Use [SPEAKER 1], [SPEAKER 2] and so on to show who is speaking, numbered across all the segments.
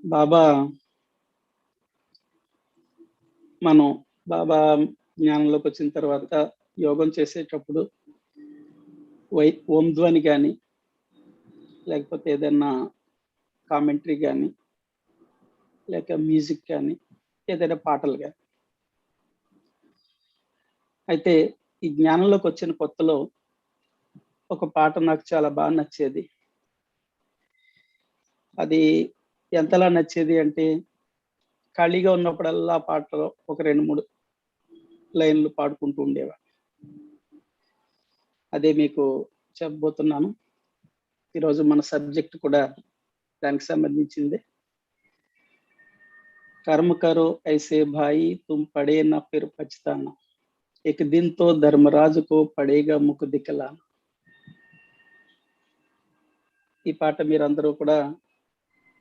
[SPEAKER 1] బాబా మనం బాబా జ్ఞానంలోకి వచ్చిన తర్వాత యోగం చేసేటప్పుడు ఓం ధ్వని కానీ లేకపోతే ఏదైనా కామెంటరీ కానీ లేక మ్యూజిక్ కానీ ఏదైనా పాటలు కానీ అయితే ఈ జ్ఞానంలోకి వచ్చిన కొత్తలో ఒక పాట నాకు చాలా బాగా నచ్చేది. అది ఎంతలా నచ్చేది అంటే ఖాళీగా ఉన్నప్పుడల్లా పాటలో ఒక 2-3 లైన్లు పాడుకుంటూ ఉండేవా. అదే మీకు చెప్పబోతున్నాను. ఈరోజు మన సబ్జెక్ట్ కూడా దానికి సంబంధించింది. कर्म करो ऐसे भाई तुम पड़े ना फिर पछताना एक दिन तो धर्मराज को पड़ेगा मुख दिखलाना. ఈ పాట మీరందరూ కూడా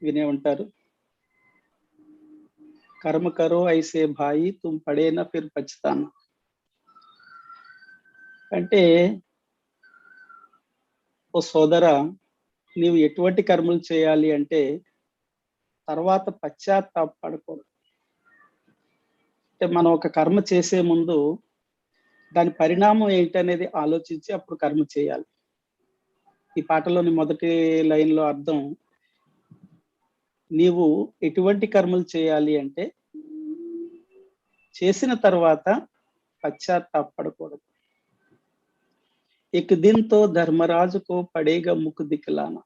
[SPEAKER 1] వినే ఉంటారు. कर्म करो ऐसे भाई तुम पड़े ना फिर पछताना అంటే ఓ సోదరా, నీవు ఎటువంటి కర్మలు చేయాలి అంటే తర్వాత పశ్చాత్తాపడకూడదు. అంటే మనం ఒక కర్మ చేసే ముందు దాని పరిణామం ఏంటనేది ఆలోచించి అప్పుడు కర్మ చేయాలి. ఈ పాటలోని మొదటి లైన్లో అర్థం, నీవు ఎటువంటి కర్మలు చేయాలి అంటే చేసిన తర్వాత పశ్చాత్తాపడకూడదు. एक दिन तो धर्मराज को पड़ेगा मुख दिखलाना.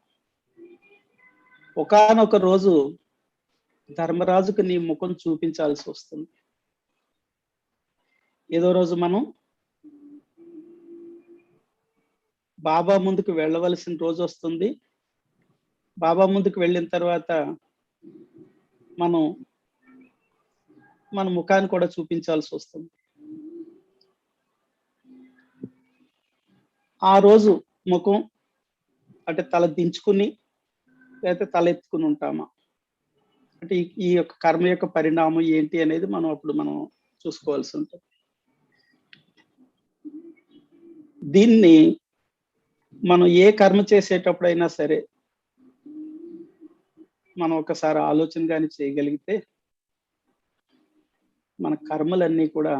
[SPEAKER 1] ఒకానొక రోజు ధర్మరాజుకు నీ ముఖం చూపించాల్సి వస్తుంది. ఏదో రోజు మనం బాబా ముందుకు వెళ్ళవలసిన రోజు వస్తుంది. బాబా ముందుకు వెళ్ళిన తర్వాత మనం మన ముఖాన్ని కూడా చూపించాల్సి వస్తుంది. ఆ రోజు ముఖం అంటే తల దించుకుని లేకపోతే తల ఎత్తుకుని ఉంటామా అంటే ఈ యొక్క కర్మ యొక్క పరిణామం ఏంటి అనేది మనం చూసుకోవాల్సి ఉంటుంది. దీన్ని మనం ఏ కర్మ చేసేటప్పుడైనా సరే మనం ఒకసారి ఆలోచన కానీ చేయగలిగితే మన కర్మలన్నీ కూడా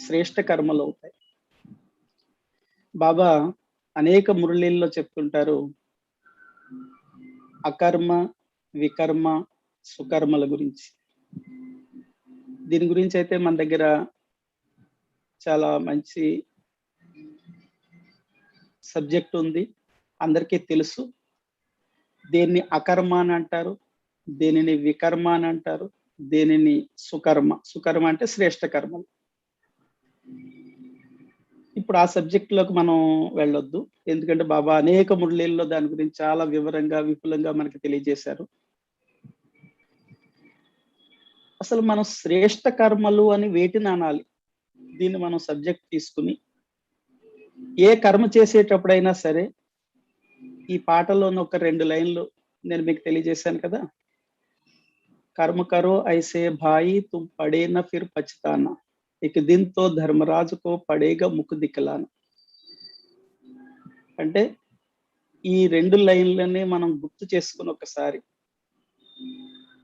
[SPEAKER 1] శ్రేష్ఠ కర్మలు అవుతాయి. బాబా అనేక మురళీల్లో చెప్తుంటారు, అకర్మ వికర్మ సుకర్మల గురించి. దీని గురించి అయితే మన దగ్గర చాలా మంచి సబ్జెక్ట్ ఉంది, అందరికీ తెలుసు. దేన్ని అకర్మ అని అంటారు, దేనిని వికర్మ అని అంటారు, దేనిని సుకర్మ అంటే శ్రేష్ఠ కర్మలు. ఇప్పుడు ఆ సబ్జెక్ట్ లోకి మనం వెళ్ళొద్దు, ఎందుకంటే బాబా అనేక మురళీల్లో దాని గురించి చాలా వివరంగా విపులంగా మనకి తెలియజేశారు. అసలు మనం శ్రేష్ఠ కర్మలు అని వేటిని అనాలి, దీన్ని మనం సబ్జెక్ట్ తీసుకుని ఏ కర్మ చేసేటప్పుడైనా సరే ఈ పాటలోని ఒక 2 లైన్లు నేను మీకు తెలియజేశాను కదా. कर्म करो ऐसे भाई तुम पड़े न फिर पछताना एक दिन तो धर्मराज को पड़ेगा मुख दिखलाना. అంటే ఈ 2 లైన్లని మనం గుర్తు చేసుకుని ఒకసారి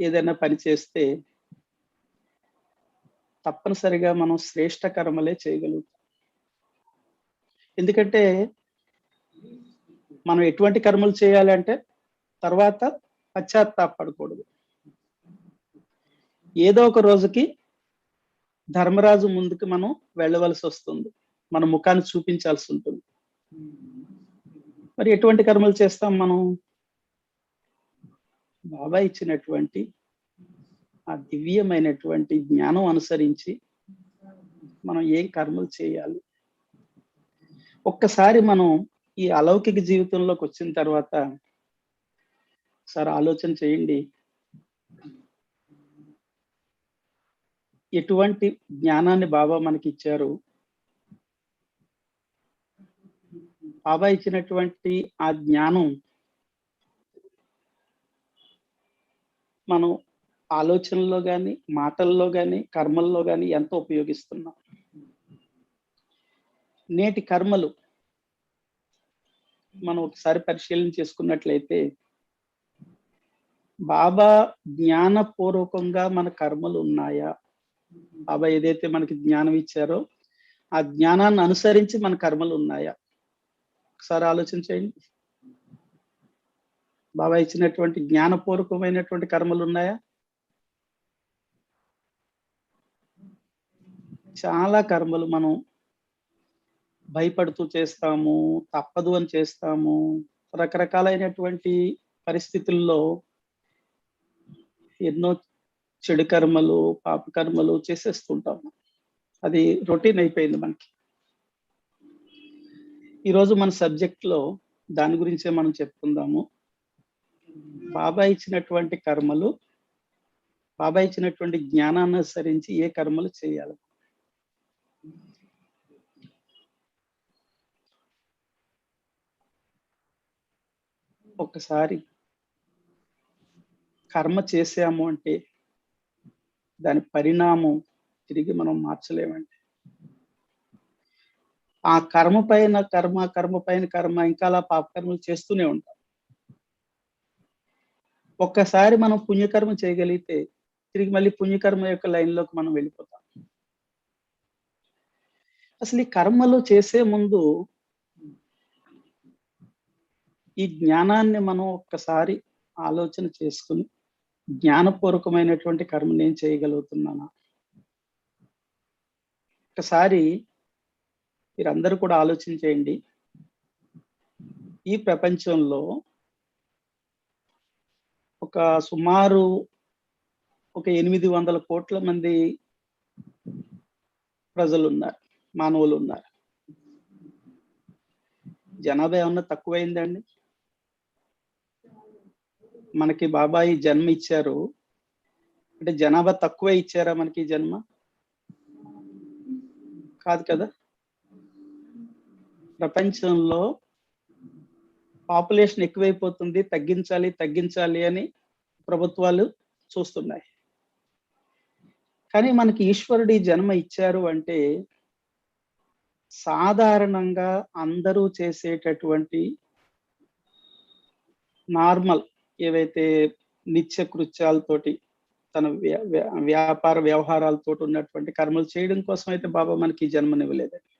[SPEAKER 1] ఏదైనా పని చేస్తే తప్పనిసరిగా మనం శ్రేష్ఠ కర్మలే చేయగలుగుతాం. ఎందుకంటే మనం ఎటువంటి కర్మలు చేయాలంటే తర్వాత పశ్చాత్తాపడకూడదు. ఏదో ఒక రోజుకి ధర్మరాజు ముందుకు మనం వెళ్ళవలసి వస్తుంది, మన ముఖాన్ని చూపించాల్సి ఉంటుంది. మరి ఎటువంటి కర్మలు చేస్తాం మనం? బాబా ఇచ్చినటువంటి ఆ దివ్యమైనటువంటి జ్ఞానం అనుసరించి మనం ఏం కర్మలు చేయాలి. ఒక్కసారి మనం ఈ అలౌకిక జీవితంలోకి వచ్చిన తర్వాత ఒకసారి ఆలోచన చేయండి, ఎటువంటి జ్ఞానాన్ని బాబా మనకి ఇచ్చారు. బాబా ఇచ్చినటువంటి ఆ జ్ఞానం మనం ఆలోచనలో కానీ మాటల్లో కానీ కర్మల్లో కానీ ఎంతో ఉపయోగిస్తున్నాం. నేటి కర్మలు మనం ఒకసారి పరిశీలన చేసుకున్నట్లయితే బాబా జ్ఞానపూర్వకంగా మన కర్మలు ఉన్నాయా? బాబా ఏదైతే మనకి జ్ఞానం ఇచ్చారో ఆ జ్ఞానాన్ని అనుసరించి మన కర్మలు ఉన్నాయా? ఒకసారి ఆలోచించండి. బాబా ఇచ్చినటువంటి జ్ఞానపూర్వకమైనటువంటి కర్మలు ఉన్నాయా? చాలా కర్మలు మనం భయపడుతూ చేస్తాము, తప్పదు అని చేస్తాము. రకరకాలైనటువంటి పరిస్థితుల్లో ఎన్నో చెడు కర్మలు, పాప కర్మలు చేసేస్తుంటాము. అది రొటీన్ అయిపోయింది మనకి. ఈరోజు మన సబ్జెక్ట్లో దాని గురించే మనం చెప్పుకుందాము. బాబా ఇచ్చినటువంటి కర్మలు, బాబా ఇచ్చినటువంటి జ్ఞానాన్ని అనుసరించి ఏ కర్మలు చేయాలి? ఒక్కసారి కర్మ చేసాము అంటే దాని పరిణామం తిరిగి మనం మార్చలేమండి. ఆ కర్మ పైన కర్మ, కర్మ పైన కర్మ, ఇంకా అలా పాపకర్మలు చేస్తూనే ఉంటాం. ఒక్కసారి మనం పుణ్యకర్మ చేయగలిగితే తిరిగి మళ్ళీ పుణ్యకర్మ యొక్క లైన్లోకి మనం వెళ్ళిపోతాం. అసలు ఈ కర్మలు చేసే ముందు ఈ జ్ఞానాన్ని మనం ఒక్కసారి ఆలోచన చేసుకుని జ్ఞానపూర్వకమైనటువంటి కర్మ నేను చేయగలుగుతున్నానా? ఒకసారి మీరందరూ కూడా ఆలోచించేయండి. ఈ ప్రపంచంలో ఒక సుమారు ఒక 800 కోట్ల మంది ప్రజలున్నారు, మానవులు ఉన్నారు. జనాభా ఏమన్నా తక్కువైందండి? మనకి బాబాయి జన్మ ఇచ్చారు అంటే జనాభా తక్కువే ఇచ్చారా మనకి జన్మ? కాదు కదా. ప్రపంచంలో పాపులేషన్ ఎక్కువైపోతుంది, తగ్గించాలి తగ్గించాలి అని ప్రభుత్వాలు చూస్తున్నాయి. కానీ మనకి ఈశ్వరుడి జన్మ ఇచ్చారు అంటే సాధారణంగా అందరూ చేసేటటువంటి నార్మల్ ఏవైతే నిత్య కృత్యాలతోటి తన వ్యాపార వ్యవహారాలతో ఉన్నటువంటి కర్మలు చేయడం కోసం అయితే బాబా మనకి జన్మనివ్వలేదండి.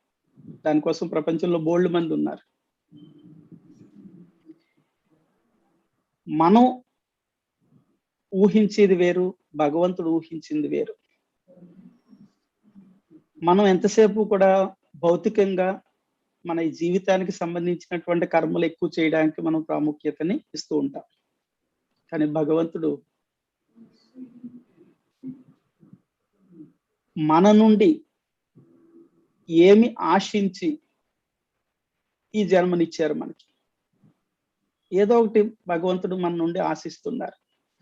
[SPEAKER 1] దానికోసం ప్రపంచంలో బోల్డ్ మంది ఉన్నారు. మనం ఊహించేది వేరు, భగవంతుడు ఊహించింది వేరు. మనం ఎంతసేపు కూడా భౌతికంగా మన ఈ జీవితానికి సంబంధించినటువంటి కర్మలు ఎక్కువ చేయడానికి మనం ప్రాముఖ్యతని ఇస్తూ ఉంటాం. కానీ భగవంతుడు మన నుండి ఏమి ఆశించి ఈ జన్మనిచ్చారు మనకి? ఏదో ఒకటి భగవంతుడు మన నుండి ఆశిస్తున్నారు.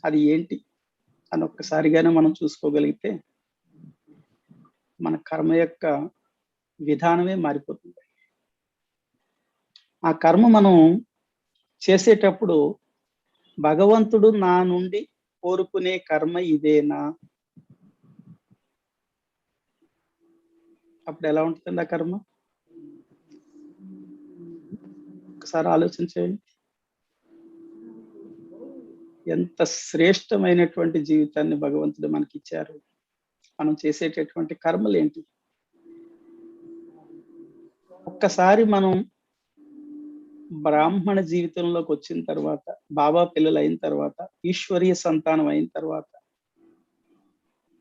[SPEAKER 1] అది ఏంటి అని ఒక్కసారిగానే మనం చూసుకోగలిగితే మన కర్మ యొక్క విధానమే మారిపోతుంది. ఆ కర్మ మనం చేసేటప్పుడు భగవంతుడు నా నుండి కోరుకునే కర్మ ఇదేనా? అప్పుడు ఎలా ఉంటుందండి ఆ కర్మ? ఒకసారి ఆలోచించండి. ఎంత శ్రేష్టమైనటువంటి జీవితాన్ని భగవంతుడు మనకి ఇచ్చారు. మనం చేసేటటువంటి కర్మలు ఏంటి? ఒక్కసారి మనం బ్రాహ్మణ జీవితంలోకి వచ్చిన తర్వాత, బాబా పిల్లలు అయిన తర్వాత, ఈశ్వరీయ సంతానం అయిన తర్వాత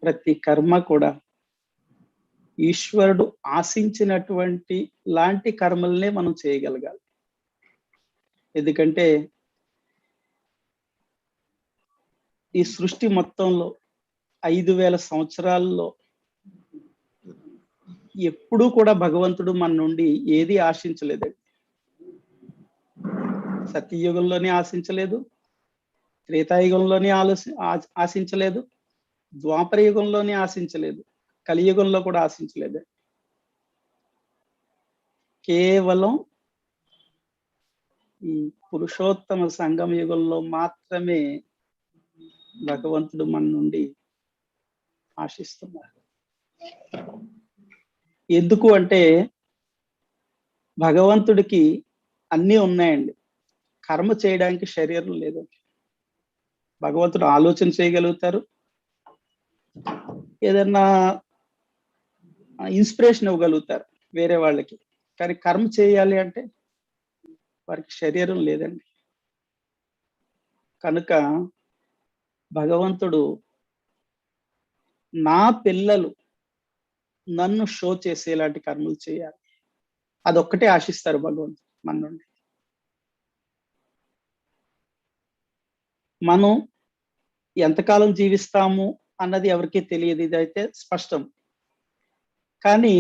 [SPEAKER 1] ప్రతి కర్మ కూడా ఈశ్వరుడు ఆశించినటువంటి లాంటి కర్మల్నే మనం చేయగలగాలి. ఎందుకంటే ఈ సృష్టి మొత్తంలో 5000 సంవత్సరాల్లో ఎప్పుడూ కూడా భగవంతుడు మన నుండి ఏది ఆశించలేదండి. సత్యయుగంలోనే ఆశించలేదు, త్రేతాయుగంలోనే ఆశించలేదు, ద్వాపర యుగంలోనే ఆశించలేదు, కలియుగంలో కూడా ఆశించలేదు. కేవలం ఈ పురుషోత్తమ సంగమ యుగంలో మాత్రమే భగవంతుడు మన నుండి ఆశిస్తున్నారు. ఎందుకు అంటే భగవంతుడికి అన్నీ ఉన్నాయండి, కర్మ చేయడానికి శరీరం లేదండి. భగవంతుడు ఆలోచన చేయగలుగుతారు, ఏదన్నా ఇన్స్పిరేషన్ ఇవ్వగలుగుతారు వేరే వాళ్ళకి. కానీ కర్మ చేయాలి అంటే వారికి శరీరం లేదండి. కనుక భగవంతుడు నా పిల్లలు నన్ను షో చేసేలాంటి కర్మలు చేయాలి, అదొక్కటే ఆశిస్తారు భగవంతుడు మన నుండి. మనం ఎంతకాలం జీవిస్తాము అన్నది ఎవరికీ తెలియదు, ఇదైతే స్పష్టం. కానీ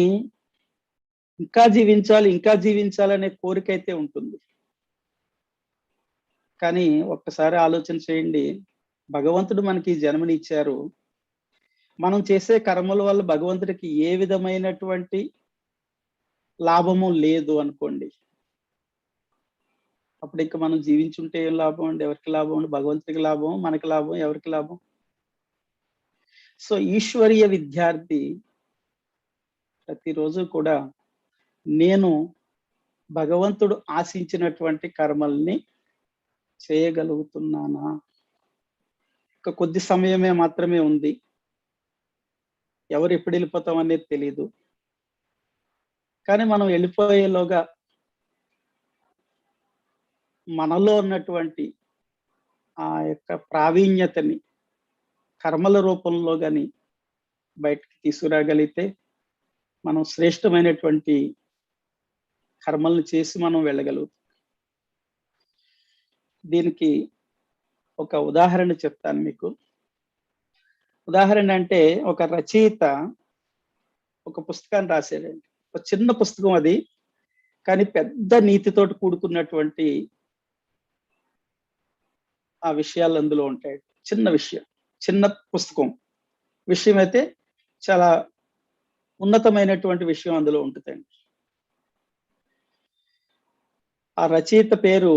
[SPEAKER 1] ఇంకా జీవించాలి, ఇంకా జీవించాలనే కోరిక అయితే ఉంటుంది. కానీ ఒక్కసారి ఆలోచన చేయండి, భగవంతుడు మనకి ఈ జన్మని ఇచ్చారు, మనం చేసే కర్మల వల్ల భగవంతుడికి ఏ విధమైనటువంటి లాభము లేదు అనుకోండి, అప్పుడు ఇంకా మనం జీవించుంటే ఏం లాభం అండి? ఎవరికి లాభం అండి? భగవంతుడికి లాభం, మనకి లాభం, ఎవరికి లాభం? సో ఈశ్వరీయ విద్యార్థి ప్రతిరోజు కూడా నేను భగవంతుడు ఆశించినటువంటి కర్మల్ని చేయగలుగుతున్నానా? ఇంకా కొద్ది సమయమే మాత్రమే ఉంది, ఎవరు ఎప్పుడు వెళ్ళిపోతాం అనేది తెలియదు. కానీ మనం వెళ్ళిపోయేలోగా మనలో ఉన్నటువంటి ఆ యొక్క ప్రావీణ్యతని కర్మల రూపంలో కానీ బయటకు తీసుకురాగలిగితే మనం శ్రేష్టమైనటువంటి కర్మలను చేసి మనం వెళ్ళగలుగుతాం. దీనికి ఒక ఉదాహరణ చెప్తాను మీకు. ఉదాహరణ అంటే, ఒక రచయిత ఒక పుస్తకాన్ని రాశాడండి, ఒక చిన్న పుస్తకం అది, కానీ పెద్ద నీతితోటి కూడుకున్నటువంటి ఆ విషయాలు అందులో ఉంటాయి. చిన్న విషయం, చిన్న పుస్తకం, విషయం అయితే చాలా ఉన్నతమైనటువంటి విషయం అందులో ఉంటుందండి. ఆ రచయిత పేరు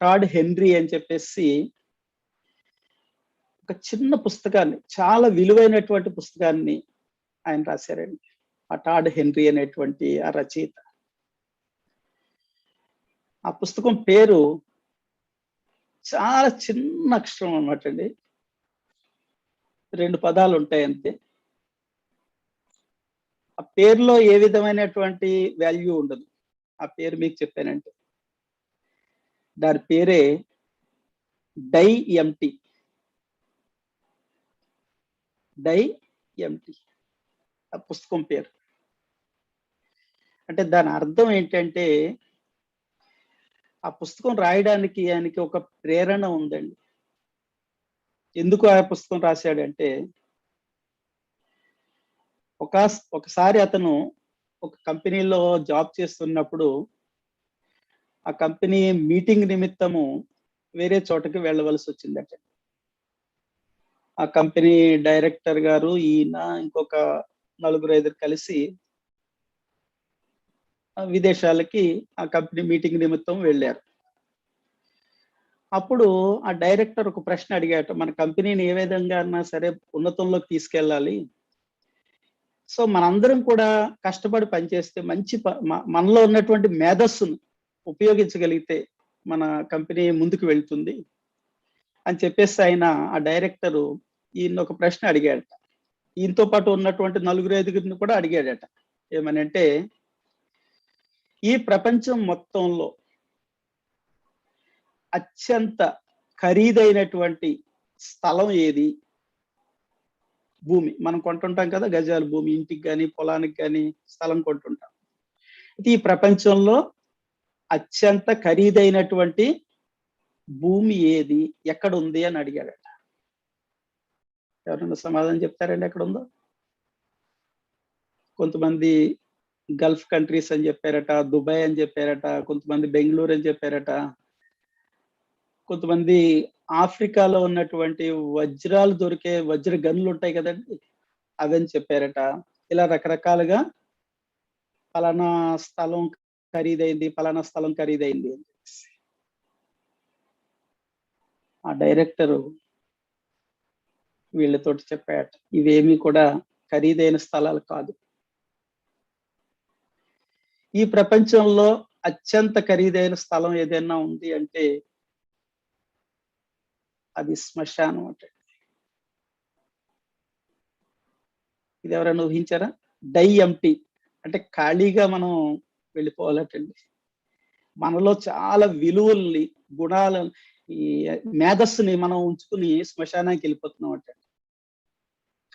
[SPEAKER 1] టాడ్ హెన్రీ అని చెప్పేసి ఒక చిన్న పుస్తకాన్ని, చాలా విలువైనటువంటి పుస్తకాన్ని ఆయన రాశారండి, ఆ టాడ్ హెన్రీ అనేటువంటి ఆ రచయిత. ఆ పుస్తకం పేరు చాలా చిన్న అక్షరం అన్నమాట అండి, 2 పదాలు ఉంటాయి అంతే. ఆ పేరులో ఏ విధమైనటువంటి వాల్యూ ఉండదు. ఆ పేరు మీకు చెప్పానంటే, దాని పేరే డై ఎంటీ. డై ఎంటీ ఆ పుస్తకం పేరు. అంటే దాని అర్థం ఏంటంటే, ఆ పుస్తకం రాయడానికి ఆయనకి ఒక ప్రేరణ ఉందండి. ఎందుకు ఆ పుస్తకం రాశాడంటే, ఒకసారి అతను ఒక కంపెనీలో జాబ్ చేస్తున్నప్పుడు ఆ కంపెనీ మీటింగ్ నిమిత్తము వేరే చోటకి వెళ్ళవలసి వచ్చిందట. ఆ కంపెనీ డైరెక్టర్ గారు, ఈయన, ఇంకొక 4-5 కలిసి విదేశాలకి ఆ కంపెనీ మీటింగ్ నిమిత్తం వెళ్ళారు. అప్పుడు ఆ డైరెక్టర్ ఒక ప్రశ్న అడిగాట, మన కంపెనీని ఏ విధంగా అన్నా సరే ఉన్నతంలోకి తీసుకెళ్ళాలి, సో మనందరం కూడా కష్టపడి పనిచేస్తే మంచి మనలో ఉన్నటువంటి మేధస్సును ఉపయోగించగలిగితే మన కంపెనీ ముందుకు వెళ్తుంది అని చెప్పేసి ఆయన, ఆ డైరెక్టరు ఈయన ఒక ప్రశ్న అడిగాడట. ఈయనతో పాటు ఉన్నటువంటి 4-5 కూడా అడిగాడట. ఏమనంటే, ఈ ప్రపంచం మొత్తంలో అత్యంత ఖరీదైనటువంటి స్థలం ఏది? భూమి. మనం కొంటుంటాం కదా, గజాల భూమి, ఇంటికి కానీ పొలానికి కానీ స్థలం కొంటుంటాం. ఈ ప్రపంచంలో అత్యంత ఖరీదైనటువంటి భూమి ఏది, ఎక్కడ ఉంది అని అడిగాడట. ఎవరైనా సమాధానం చెప్తారండి ఎక్కడ ఉందో? కొంతమంది గల్ఫ్ కంట్రీస్ అని చెప్పారట, దుబాయ్ అని చెప్పారట, కొంతమంది బెంగళూరు అని చెప్పారట, కొంతమంది ఆఫ్రికాలో ఉన్నటువంటి వజ్రాలు దొరికే వజ్ర గనులు ఉంటాయి కదండి, అవని చెప్పారట. ఇలా రకరకాలుగా పలానా స్థలం ఖరీదైంది, పలానా స్థలం ఖరీదైంది అని చెప్పేసి. ఆ డైరెక్టరు వీళ్ళతోటి చెప్పాట, ఇవేమీ కూడా ఖరీదైన స్థలాలు కాదు. ఈ ప్రపంచంలో అత్యంత ఖరీదైన స్థలం ఏదైనా ఉంది అంటే అది శ్మశానం అంటే. ఇది ఎవరైనా ఊహించారా? డై ఎంప్టీ అంటే ఖాళీగా మనం వెళ్ళిపోవాలటండి. మనలో చాలా విలువల్ని, గుణాలను, ఈ మేధస్సుని మనం ఉంచుకుని శ్మశానానికి వెళ్ళిపోతున్నాం అంటే.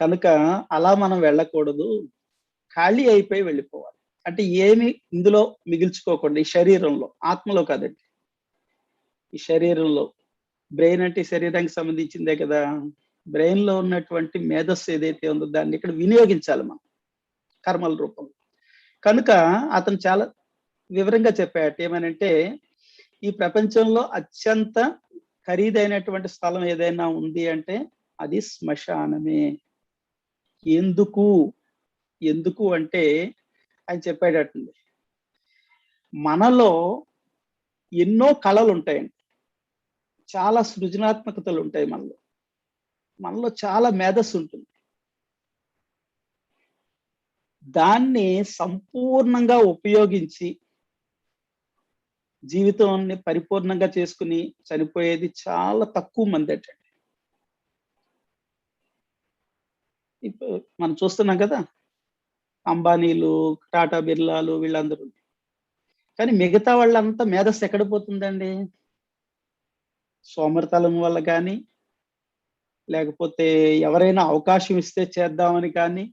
[SPEAKER 1] కనుక అలా మనం వెళ్ళకూడదు. ఖాళీ అయిపోయి వెళ్ళిపోవాలి. అంటే ఏమి ఇందులో మిగిల్చుకోకుండా, ఈ శరీరంలో, ఆత్మలో కాదండి. ఈ శరీరంలో. బ్రెయిన్ అంటే శరీరానికి సంబంధించిందే కదా! బ్రెయిన్ లో ఉన్నటువంటి మేధస్సు ఏదైతే ఉందో దాన్ని ఇక్కడ వినియోగించాలి మనం కర్మల రూపంలో. కనుక అతను చాలా వివరంగా చెప్పాడట. ఏమనంటే, ఈ ప్రపంచంలో అత్యంత ఖరీదైనటువంటి స్థలం ఏదైనా ఉంది అంటే అది శ్మశానమే. ఎందుకు? ఎందుకు అంటే ఆయన చెప్పాడటండి. మనలో ఎన్నో కళలు ఉంటాయండి. చాలా సృజనాత్మకతలు ఉంటాయి మనలో. మనలో చాలా మేధస్సు ఉంటుంది. దాన్ని సంపూర్ణంగా ఉపయోగించి జీవితాన్ని పరిపూర్ణంగా చేసుకుని చనిపోయేది చాలా తక్కువ మందట. ఇప్పుడు మనం చూస్తున్నాం కదా! అంబానీలు, టాటా బిర్లాలు వీళ్ళందరూ. కానీ మిగతా వాళ్ళంతా మేధస్సు ఎక్కడ పోతుందండి? సోమరితనం వల్ల కానీ, లేకపోతే ఎవరైనా అవకాశం ఇస్తే చేద్దామని కానీ,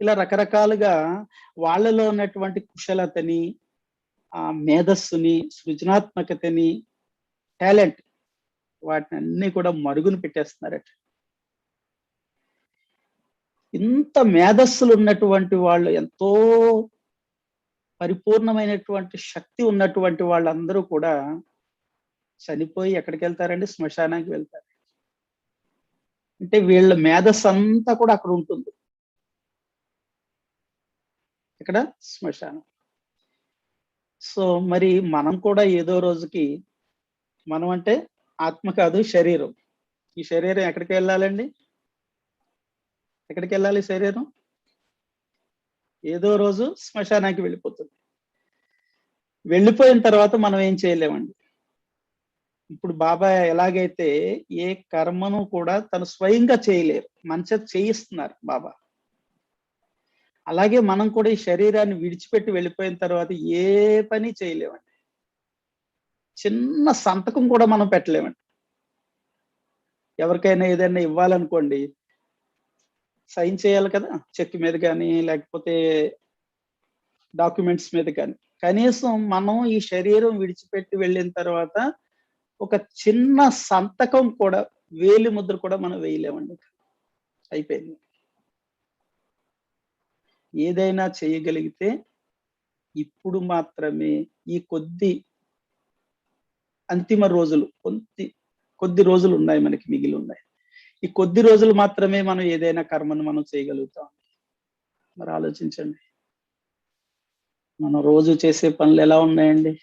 [SPEAKER 1] ఇలా రకరకాలుగా వాళ్ళలో ఉన్నటువంటి కుశలతని, ఆ మేధస్సుని, సృజనాత్మకతని, టాలెంట్ వాటినన్నీ కూడా మరుగున పెట్టేస్తున్నారట. ఇంత మేధస్సులు ఉన్నటువంటి వాళ్ళు, ఎంతో పరిపూర్ణమైనటువంటి శక్తి ఉన్నటువంటి వాళ్ళందరూ కూడా చనిపోయి ఎక్కడికెళ్తారండి? శ్మశానానికి వెళ్తారు. అంటే వీళ్ళ మేధస్సు అంతా కూడా అక్కడ ఉంటుంది. ఇక్కడ శ్మశానం. సో మరి మనం కూడా ఏదో రోజుకి, మనం అంటే ఆత్మ కాదు, శరీరం. ఈ శరీరం ఎక్కడికి వెళ్ళాలండి? ఎక్కడికి వెళ్ళాలి శరీరం? ఏదో రోజు శ్మశానానికి వెళ్ళిపోతుంది. వెళ్ళిపోయిన తర్వాత మనం ఏం చేయలేమండి. ఇప్పుడు బాబా ఎలాగైతే ఏ కర్మను కూడా తను స్వయంగా చేయలేరు, మన చేత చేయిస్తున్నారు బాబా. అలాగే మనం కూడా ఈ శరీరాన్ని విడిచిపెట్టి వెళ్ళిపోయిన తర్వాత ఏ పని చేయలేమండి. చిన్న సంతకం కూడా మనం పెట్టలేమండి. ఎవరికైనా ఏదైనా ఇవ్వాలనుకోండి, సైన్ చేయాలి కదా, చెక్ మీద కానీ లేకపోతే డాక్యుమెంట్స్ మీద కానీ. కనీసం మనం ఈ శరీరం విడిచిపెట్టి వెళ్ళిన తర్వాత ఒక చిన్న సంతకం కూడా, వేలి ముద్ర కూడా మనం వేయలేమండి. అయిపోయింది. ఏదైనా చేయగలిగితే ఇప్పుడు మాత్రమే, ఈ కొద్ది అంతిమ రోజులు, కొద్ది రోజులు ఉన్నాయి మనకి, మిగిలి ఉన్నాయి. ఈ కొద్ది రోజులు మాత్రమే మనం ఏదైనా కర్మను మనం చేయగలుగుతాం. మరి ఆలోచించండి, మనం రోజు చేసే పనులు ఎలా ఉన్నాయండి?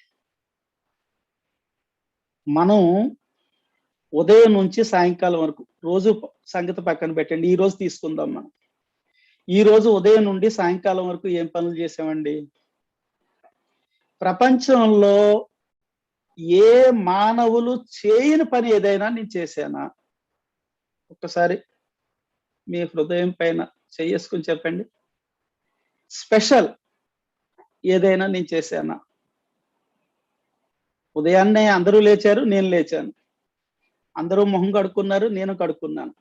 [SPEAKER 1] మనం ఉదయం నుంచి సాయంకాలం వరకు, రోజు సంగతి పక్కన పెట్టండి, ఈ రోజు తీసుకుందాం మనం. ఈ రోజు ఉదయం నుండి సాయంకాలం వరకు ఏం పనులు చేసామండి? ప్రపంచంలో ఏ మానవులు చేయని పని ఏదైనా నేను చేశానా? ఒక్కసారి మీ హృదయం పైన చేసుకుని చెప్పండి. స్పెషల్ ఏదైనా నేను చేశానా? ఉదయాన్నే అందరూ లేచారు, నేను లేచాను. అందరూ మొహం కడుక్కున్నారు, నేను కడుక్కున్నాను.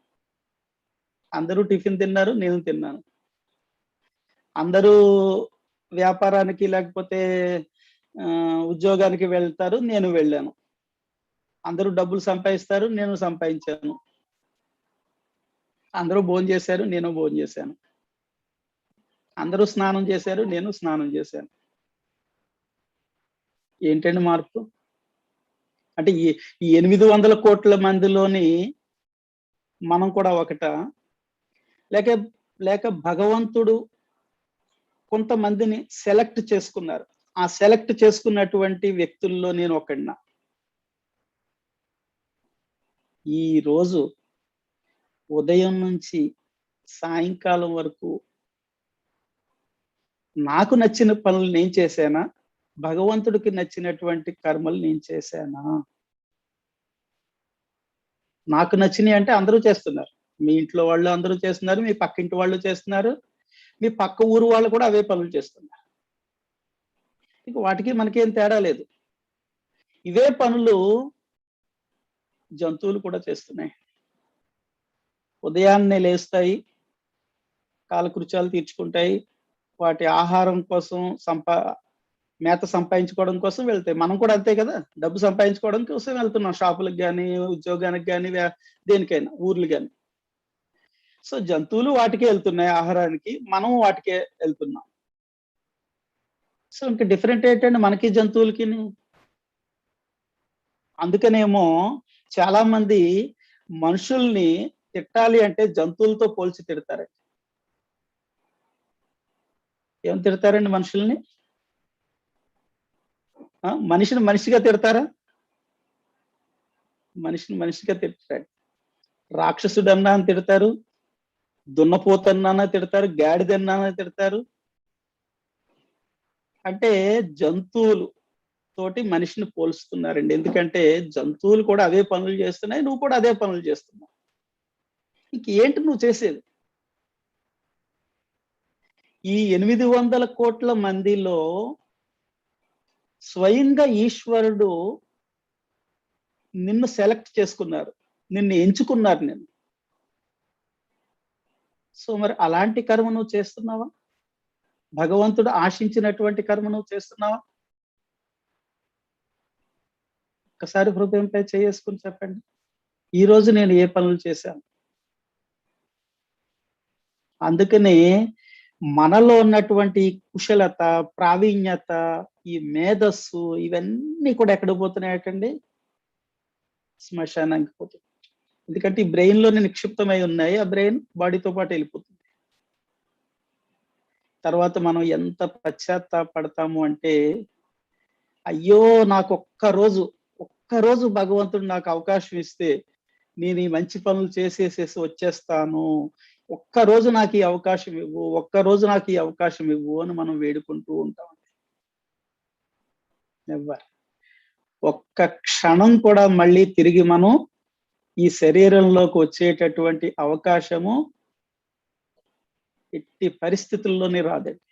[SPEAKER 1] అందరూ టిఫిన్ తిన్నారు, నేను తిన్నాను. అందరూ వ్యాపారానికి లేకపోతే ఉద్యోగానికి వెళ్తారు, నేను వెళ్ళాను. అందరూ డబ్బులు సంపాదిస్తారు, నేను సంపాదించాను. అందరూ భోంచేశారు, నేను భోంచేశాను. అందరూ స్నానం చేశారు, నేను స్నానం చేశాను. ఏంటండి మార్పు? అంటే ఈ 800 కోట్ల మందిలోని మనం కూడా ఒకటా? లేక లేక భగవంతుడు కొంతమందిని సెలెక్ట్ చేసుకున్నారు. ఆ సెలెక్ట్ చేసుకున్నటువంటి వ్యక్తుల్లో నేను ఒకడినా? ఈ రోజు ఉదయం నుంచి సాయంకాలం వరకు నాకు నచ్చిన పనులు నేను చేశానా? భగవంతుడికి నచ్చినటువంటి కర్మలు నేను చేశానా? నాకు నచ్చినాయి అంటే అందరూ చేస్తున్నారు. మీ ఇంట్లో వాళ్ళు అందరూ చేస్తున్నారు, మీ పక్కింటి వాళ్ళు చేస్తున్నారు, మీ పక్క ఊరు వాళ్ళు కూడా అవే పనులు చేస్తున్నారు. ఇక వాటికి మనకేం తేడా లేదు. ఇవే పనులు జంతువులు కూడా చేస్తున్నాయి. ఉదయాన్నే లేస్తాయి, కాలకృత్యాలు తీర్చుకుంటాయి, వాటి ఆహారం కోసం మేత సంపాదించుకోవడం కోసం వెళ్తాయి. మనం కూడా అంతే కదా, డబ్బు సంపాదించుకోవడం కోసం వెళ్తున్నాం షాపులకు కానీ, ఉద్యోగానికి కానీ, దేనికైనా ఊర్లు కానీ. సో జంతువులు వాటికే వెళ్తున్నాయి ఆహారానికి, మనం వాటికే వెళ్తున్నాం. సో ఇంకా డిఫరెంట్ ఏంటంటే మనకి జంతువులకి. అందుకనేమో చాలా మంది మనుషుల్ని తిట్టాలి అంటే జంతువులతో పోల్చి తిడతారు. ఏం తిడతారండి మనుషుల్ని? మనిషిని మనిషిగా తిడతారా? మనిషిని మనిషిగా తిడతారు. రాక్షసుడన్నా అని తిడతారు, దున్నపోతన్నా తిడతారు, గాడిదన్నా తిడతారు. అంటే జంతువులు తోటి మనిషిని పోల్చుతున్నారండి. ఎందుకంటే జంతువులు కూడా అవే పనులు చేస్తున్నాయి, నువ్వు కూడా అదే పనులు చేస్తున్నావు. ఇంకేంటి నువ్వు చేసేది? ఈ 800 కోట్ల మందిలో స్వయంగా ఈశ్వరుడు నిన్ను సెలెక్ట్ చేసుకున్నారు, నిన్ను ఎంచుకున్నారు నిన్ను. సో మరి అలాంటి కర్మ నువ్వు చేస్తున్నావా? భగవంతుడు ఆశించినటువంటి కర్మ నువ్వు చేస్తున్నావా? ఒక్కసారి హృదయంపై చేసుకుని చెప్పండి, ఈ రోజు నేను ఏ పనులు చేశాను? అందుకనే మనలో ఉన్నటువంటి కుశలత, ప్రావీణ్యత, ఈ మేధస్సు ఇవన్నీ కూడా ఎక్కడ పోతున్నాయటండి? శ్మశానానికి పోతుంది. ఎందుకంటే ఈ బ్రెయిన్ లోనే నిక్షిప్తమై ఉన్నాయి, ఆ బ్రెయిన్ బాడీతో పాటు వెళ్ళిపోతుంది. తర్వాత మనం ఎంత పశ్చాత్తాపడతాము అంటే, అయ్యో నాకు ఒక్క రోజు భగవంతుడు నాకు అవకాశం ఇస్తే నేను ఈ మంచి పనులు చేసేసేసి వచ్చేస్తాను, ఒక్కరోజు నాకు ఈ అవకాశం ఇవ్వు, ఒక్కరోజు నాకు ఈ అవకాశం ఇవ్వు అని మనం వేడుకుంటూ ఉంటాం. నెవ్వర్. ఒక్క క్షణం కూడా మళ్ళీ తిరిగి మనం ఈ శరీరంలోకి వచ్చేటటువంటి అవకాశము ఎట్టి పరిస్థితుల్లోనే రాదండి.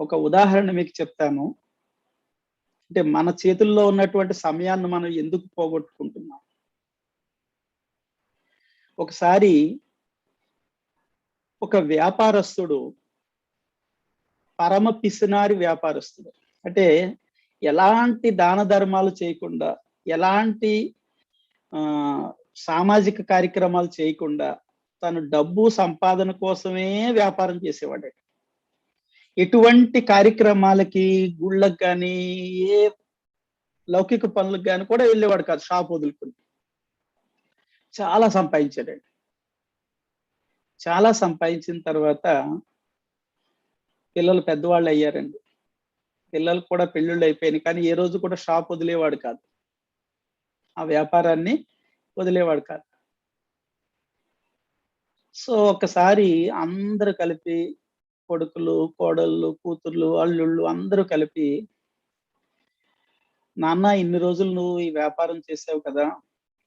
[SPEAKER 1] ఒక ఉదాహరణ మీకు చెప్తాను. అంటే మన చేతుల్లో ఉన్నటువంటి సమయాన్ని మనం ఎందుకు పోగొట్టుకుంటున్నాం? ఒకసారి ఒక వ్యాపారస్తుడు, పరమ పిసినారి వ్యాపారస్తుడు, అంటే ఎలాంటి దాన ధర్మాలు చేయకుండా, ఎలాంటి సామాజిక కార్యక్రమాలు చేయకుండా తను డబ్బు సంపాదన కోసమే వ్యాపారం చేసేవాడు. ఎటువంటి కార్యక్రమాలకి, గుళ్ళకి కానీ, ఏ లౌకిక పనులకు కానీ కూడా వెళ్ళేవాడు కాదు, షాప్ వదులుకుని. చాలా సంపాదించాడండి. చాలా సంపాదించిన తర్వాత పిల్లలు పెద్దవాళ్ళు అయ్యారండి. పిల్లలు కూడా పెళ్ళిళ్ళు అయిపోయినాయి, కానీ ఏ రోజు కూడా షాప్ వదిలేవాడు కాదు, ఆ వ్యాపారాన్ని వదిలేవాడు కాదు. సో ఒకసారి అందరూ కలిపి, కొడుకులు, కోడళ్ళు, కూతుర్లు, అల్లుళ్ళు అందరూ కలిపి, నాన్న ఇన్ని రోజులు నువ్వు ఈ వ్యాపారం చేసావు కదా,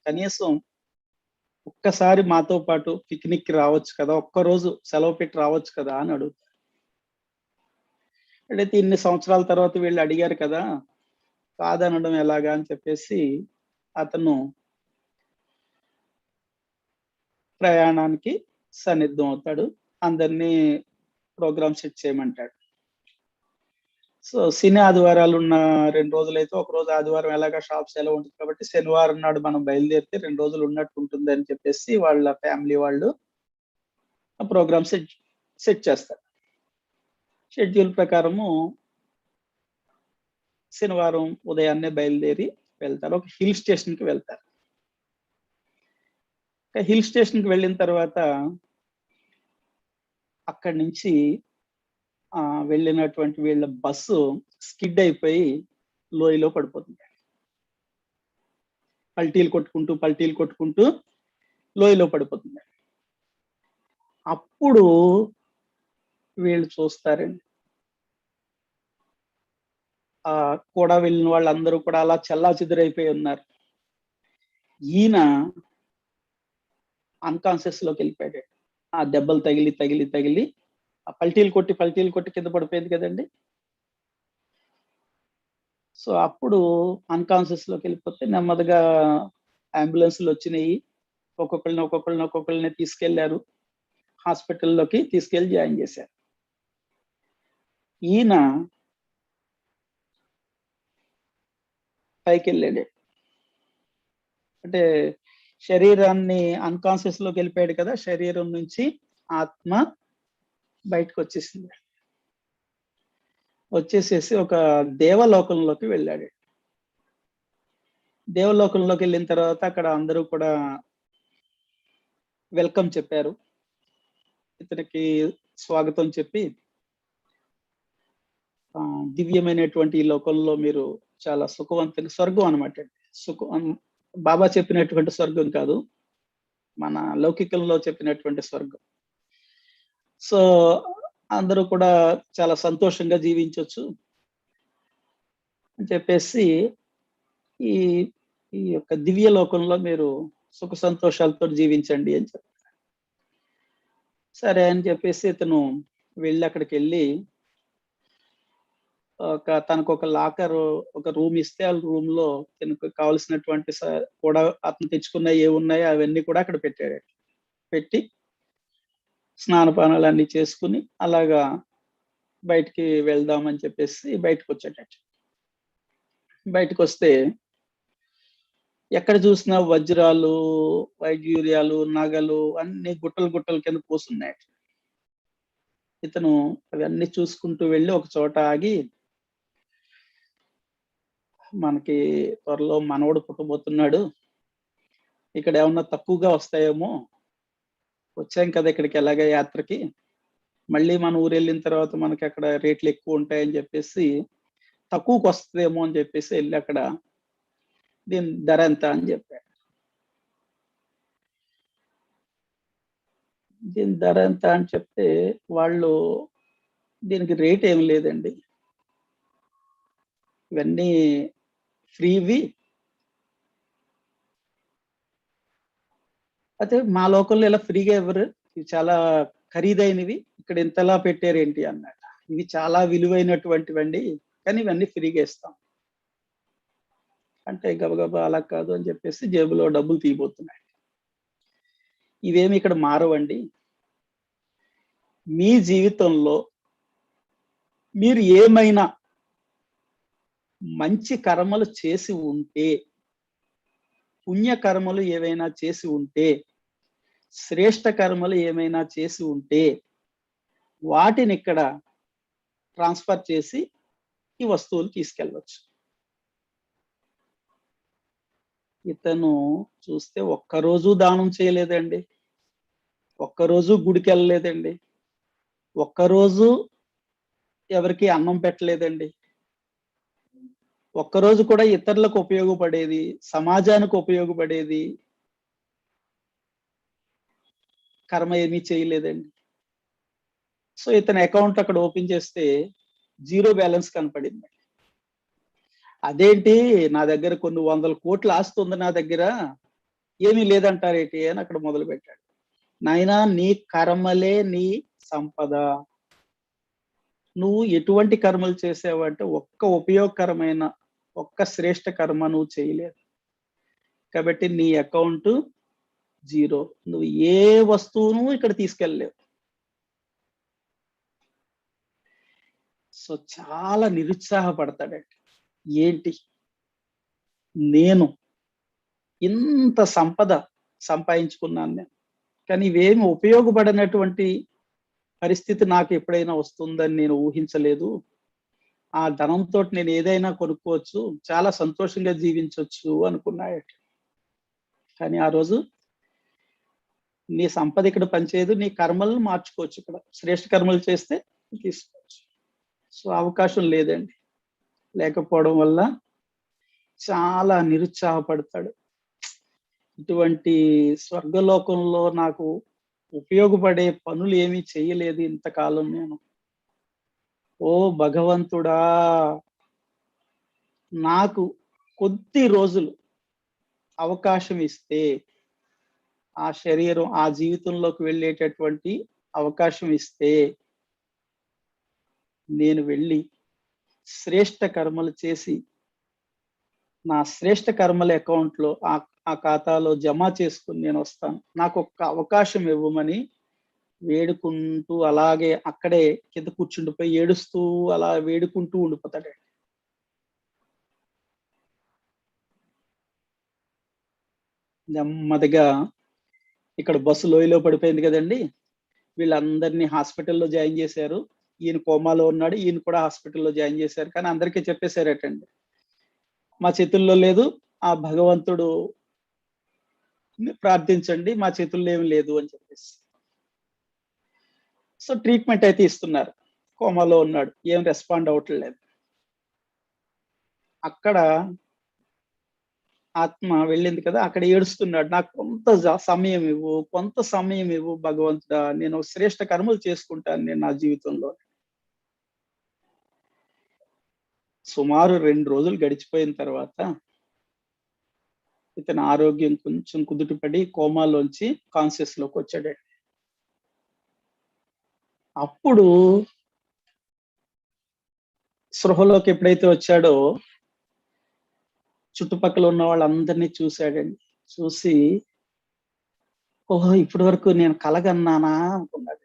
[SPEAKER 1] కనీసం ఒక్కసారి మాతో పాటు పిక్నిక్ రావచ్చు కదా, ఒక్కరోజు సెలవు పెట్టి రావచ్చు కదా అని అడుగుతారు. అయితే ఇన్ని సంవత్సరాల తర్వాత వీళ్ళు అడిగారు కదా, కాదనడం ఎలాగా అని చెప్పేసి అతను ప్రయాణానికి సన్నిద్ధం అవుతాడు. అందరినీ ప్రోగ్రామ్ సెట్ చేయమంటాడు. సో శని ఆదివారాలు ఉన్న 2 రోజులైతే, ఒక రోజు ఆదివారం ఎలాగా షాప్ సెలవు ఉంటుంది కాబట్టి శనివారం నాడు మనం బయలుదేరితే 2 రోజులు ఉన్నట్టు ఉంటుంది అని చెప్పేసి వాళ్ళ ఫ్యామిలీ వాళ్ళు ఆ ప్రోగ్రామ్ సెట్ చేస్తారు. షెడ్యూల్ ప్రకారము శనివారం ఉదయాన్నే బయలుదేరి వెళ్తారు. ఒక హిల్ స్టేషన్కి వెళ్తారు. హిల్ స్టేషన్కి వెళ్ళిన తర్వాత అక్కడి నుంచి వెళ్ళినటువంటి వీళ్ళ బస్సు స్కిడ్ అయిపోయి లోయలో పడిపోతుంది. పల్టీలు కొట్టుకుంటూ లోయలో పడిపోతుంది. అప్పుడు వీళ్ళు చూస్తారండి, కూడా వెళ్ళిన వాళ్ళందరూ కూడా అలా చెల్లాచెదురైపోయి ఉన్నారు. ఈయన అన్కాన్షియస్ లోకి వెళ్ళిపోయాడు. ఆ దెబ్బలు తగిలి తగిలి తగిలి ఆ పల్టీలు కొట్టి కింద పడిపోయింది కదండి. సో అప్పుడు అన్కాన్షియస్ లోకి వెళ్ళిపోతే నెమ్మదిగా అంబులెన్స్లు వచ్చినాయి. ఒక్కొక్కరిని తీసుకెళ్లారు. హాస్పిటల్లోకి తీసుకెళ్లి జాయిన్ చేశారు. ఈయన పైకి వెళ్ళాడు. అంటే శరీరాన్ని అన్కాన్షియస్ లోకి వెళ్ళిపోయాడు కదా, శరీరం నుంచి ఆత్మ బయటకు వచ్చేసింది. వచ్చేసేసి ఒక దేవలోకంలోకి వెళ్ళాడు. దేవలోకంలోకి వెళ్ళిన తర్వాత అక్కడ అందరూ కూడా వెల్కమ్ చెప్పారు. ఇతనికి స్వాగతం చెప్పి దివ్యమైనటువంటి ఈ లోకంలో మీరు చాలా సుఖవంతంగా, స్వర్గం అనమాట. సుఖం బాబా చెప్పినటువంటి స్వర్గం కాదు, మన లౌకికంలో చెప్పినటువంటి స్వర్గం. సో అందరూ కూడా చాలా సంతోషంగా జీవించవచ్చు అని చెప్పేసి ఈ ఈ యొక్క దివ్య లోకంలో మీరు సుఖ సంతోషాలతో జీవించండి అని చెప్పారు. సరే అని చెప్పేసి ఇతను వెళ్ళి అక్కడికి వెళ్ళి తనకు ఒక లాకర్, ఒక రూమ్ ఇస్తే ఆ రూమ్ లో తనకు కావలసినటువంటి కూడా అతను తెచ్చుకున్న ఏ ఉన్నాయో అవన్నీ కూడా అక్కడ పెట్టాడు. పెట్టి స్నానపానాలు అన్ని చేసుకుని అలాగా బయటికి వెళ్దామని చెప్పేసి బయటకు వచ్చాడట. బయటకు వస్తే ఎక్కడ చూసినా వజ్రాలు, వైడ్యూర్యాలు, నగలు అన్ని గుట్టలు కింద పోసున్నాయి. ఇతను అవన్నీ చూసుకుంటూ వెళ్ళి ఒక చోట ఆగి, మనకి త్వరలో మనవడు పుట్టబోతున్నాడు, ఇక్కడ ఏమన్నా తక్కువగా వస్తాయేమో, వచ్చాం కదా ఇక్కడికి ఎలాగ యాత్రకి, మళ్ళీ మన ఊరు వెళ్ళిన తర్వాత మనకి అక్కడ రేట్లు ఎక్కువ ఉంటాయని చెప్పేసి తక్కువకి వస్తుందేమో అని చెప్పేసి వెళ్ళి అక్కడ దీని ధర ఎంత అని చెప్పాడు. దీని ధర ఎంత అని చెప్తే వాళ్ళు దీనికి రేట్ ఏమి లేదండి, ఇవన్నీ ఫ్రీవి, అయితే మా లోకల్లో ఇలా ఫ్రీగా ఇవ్వరు, ఇవి చాలా ఖరీదైనవి, ఇక్కడ ఇంతలా పెట్టారేంటి అన్నట. ఇవి చాలా విలువైనటువంటివండి, కానీ ఇవన్నీ ఫ్రీగా ఇస్తాం అంటే గబగబా అలా కాదు అని చెప్పేసి జేబులో డబ్బులు తీయబోతున్నాయి. ఇవేమి ఇక్కడ మారవండి, మీ జీవితంలో మీరు ఏమైనా మంచి కర్మలు చేసి ఉంటే, పుణ్యకర్మలు ఏవైనా చేసి ఉంటే, శ్రేష్ట కర్మలు ఏమైనా చేసి ఉంటే వాటిని ఇక్కడ ట్రాన్స్ఫర్ చేసి ఈ వస్తువులు తీసుకెళ్ళవచ్చు. ఇతను చూస్తే ఒక్కరోజు దానం చేయలేదండి, ఒక్కరోజు గుడికి వెళ్ళలేదండి, ఒక్కరోజు ఎవరికి అన్నం పెట్టలేదండి, ఒక్కరోజు కూడా ఇతరులకు ఉపయోగపడేది, సమాజానికి ఉపయోగపడేది కర్మ ఏమీ చేయలేదండి. సో ఇతని అకౌంట్ అక్కడ ఓపెన్ చేస్తే 0 బ్యాలెన్స్ కనపడింది. అదేంటి, నా దగ్గర కొన్ని 100 కోట్ల ఆస్తి ఉంది, నా దగ్గర ఏమీ లేదంటారేంటి అని అక్కడ మొదలు పెట్టాడు. నాయనా, నీ కర్మలే నీ సంపద, నువ్వు ఎటువంటి కర్మలు చేసావంటే ఒక్క ఉపయోగకరమైన, ఒక్క శ్రేష్ట కర్మ నువ్వు చేయలేదు, కాబట్టి నీ అకౌంట్ 0, నువ్వు ఏ వస్తువును ఇక్కడ తీసుకెళ్ళలేవు. సో చాలా నిరుత్సాహపడతాడండి, ఏంటి నేను ఇంత సంపద సంపాదించుకున్నాను నేను, కానీ ఇవేమి ఉపయోగపడినటువంటి పరిస్థితి నాకు ఎప్పుడైనా వస్తుందని నేను ఊహించలేదు, ఆ ధనంతో నేను ఏదైనా కొనుక్కోవచ్చు, చాలా సంతోషంగా జీవించవచ్చు అనుకున్నాయట. కానీ ఆ రోజు నీ సంపద ఇక్కడ పనిచేయదు, నీ కర్మలను మార్చుకోవచ్చు, ఇక్కడ శ్రేష్ఠ కర్మలు చేస్తే తీసుకోవచ్చు. సో అవకాశం లేదండి, లేకపోవడం వల్ల చాలా నిరుత్సాహపడతాడు. ఇటువంటి స్వర్గలోకంలో నాకు ఉపయోగపడే పనులు ఏమీ చేయలేదు ఇంతకాలం నేను, ఓ భగవంతుడా, నాకు కొద్ది రోజులు అవకాశం ఇస్తే, ఆ శరీరం ఆ జీవితంలోకి వెళ్ళేటటువంటి అవకాశం ఇస్తే, నేను వెళ్ళి శ్రేష్ఠ కర్మలు చేసి నా శ్రేష్ఠ కర్మల అకౌంట్లో ఆ ఖాతాలో జమ చేసుకుని నేను వస్తాను. నాకు ఒక్క అవకాశం ఇవ్వమని వేడుకుంటూ అలాగే అక్కడే కింద కూర్చుండిపోయి ఏడుస్తూ అలా వేడుకుంటూ ఉండిపోతాడండి. నెమ్మదిగా ఇక్కడ బస్సు లోయలో పడిపోయింది కదండి. వీళ్ళందరినీ హాస్పిటల్లో జాయిన్ చేశారు. ఈయన కోమాలో ఉన్నాడు. ఈయన కూడా హాస్పిటల్లో జాయిన్ చేశారు. కానీ అందరికీ చెప్పేశారటండి, మా చేతుల్లో లేదు, ఆ భగవంతుడు ప్రార్థించండి, మా చేతుల్లో ఏమి లేదు అని చెప్పేసి. సో ట్రీట్మెంట్ అయితే ఇస్తున్నారు. కోమాలో ఉన్నాడు, ఏం రెస్పాండ్ అవ్వట్లేదు. అక్కడ ఆత్మ వెళ్ళింది కదా, అక్కడ ఏడుస్తున్నాడు, నాకు కొంత సమయం ఇవ్వు, కొంత సమయం ఇవ్వు భగవంతుడా, నేను శ్రేష్ఠ కర్మలు చేసుకుంటాను నేను నా జీవితంలో. సుమారు 2 రోజులు గడిచిపోయిన తర్వాత ఇతని ఆరోగ్యం కొంచెం కుదుటపడి కోమాలోంచి కాన్షియస్ లోకి వచ్చాడండి. అప్పుడు స్పృహలోకి ఎప్పుడైతే వచ్చాడో చుట్టుపక్కల ఉన్న వాళ్ళందరినీ చూశాడండి. చూసి, ఓహో, ఇప్పటి వరకు నేను కలగన్నానా అనుకున్నాడు.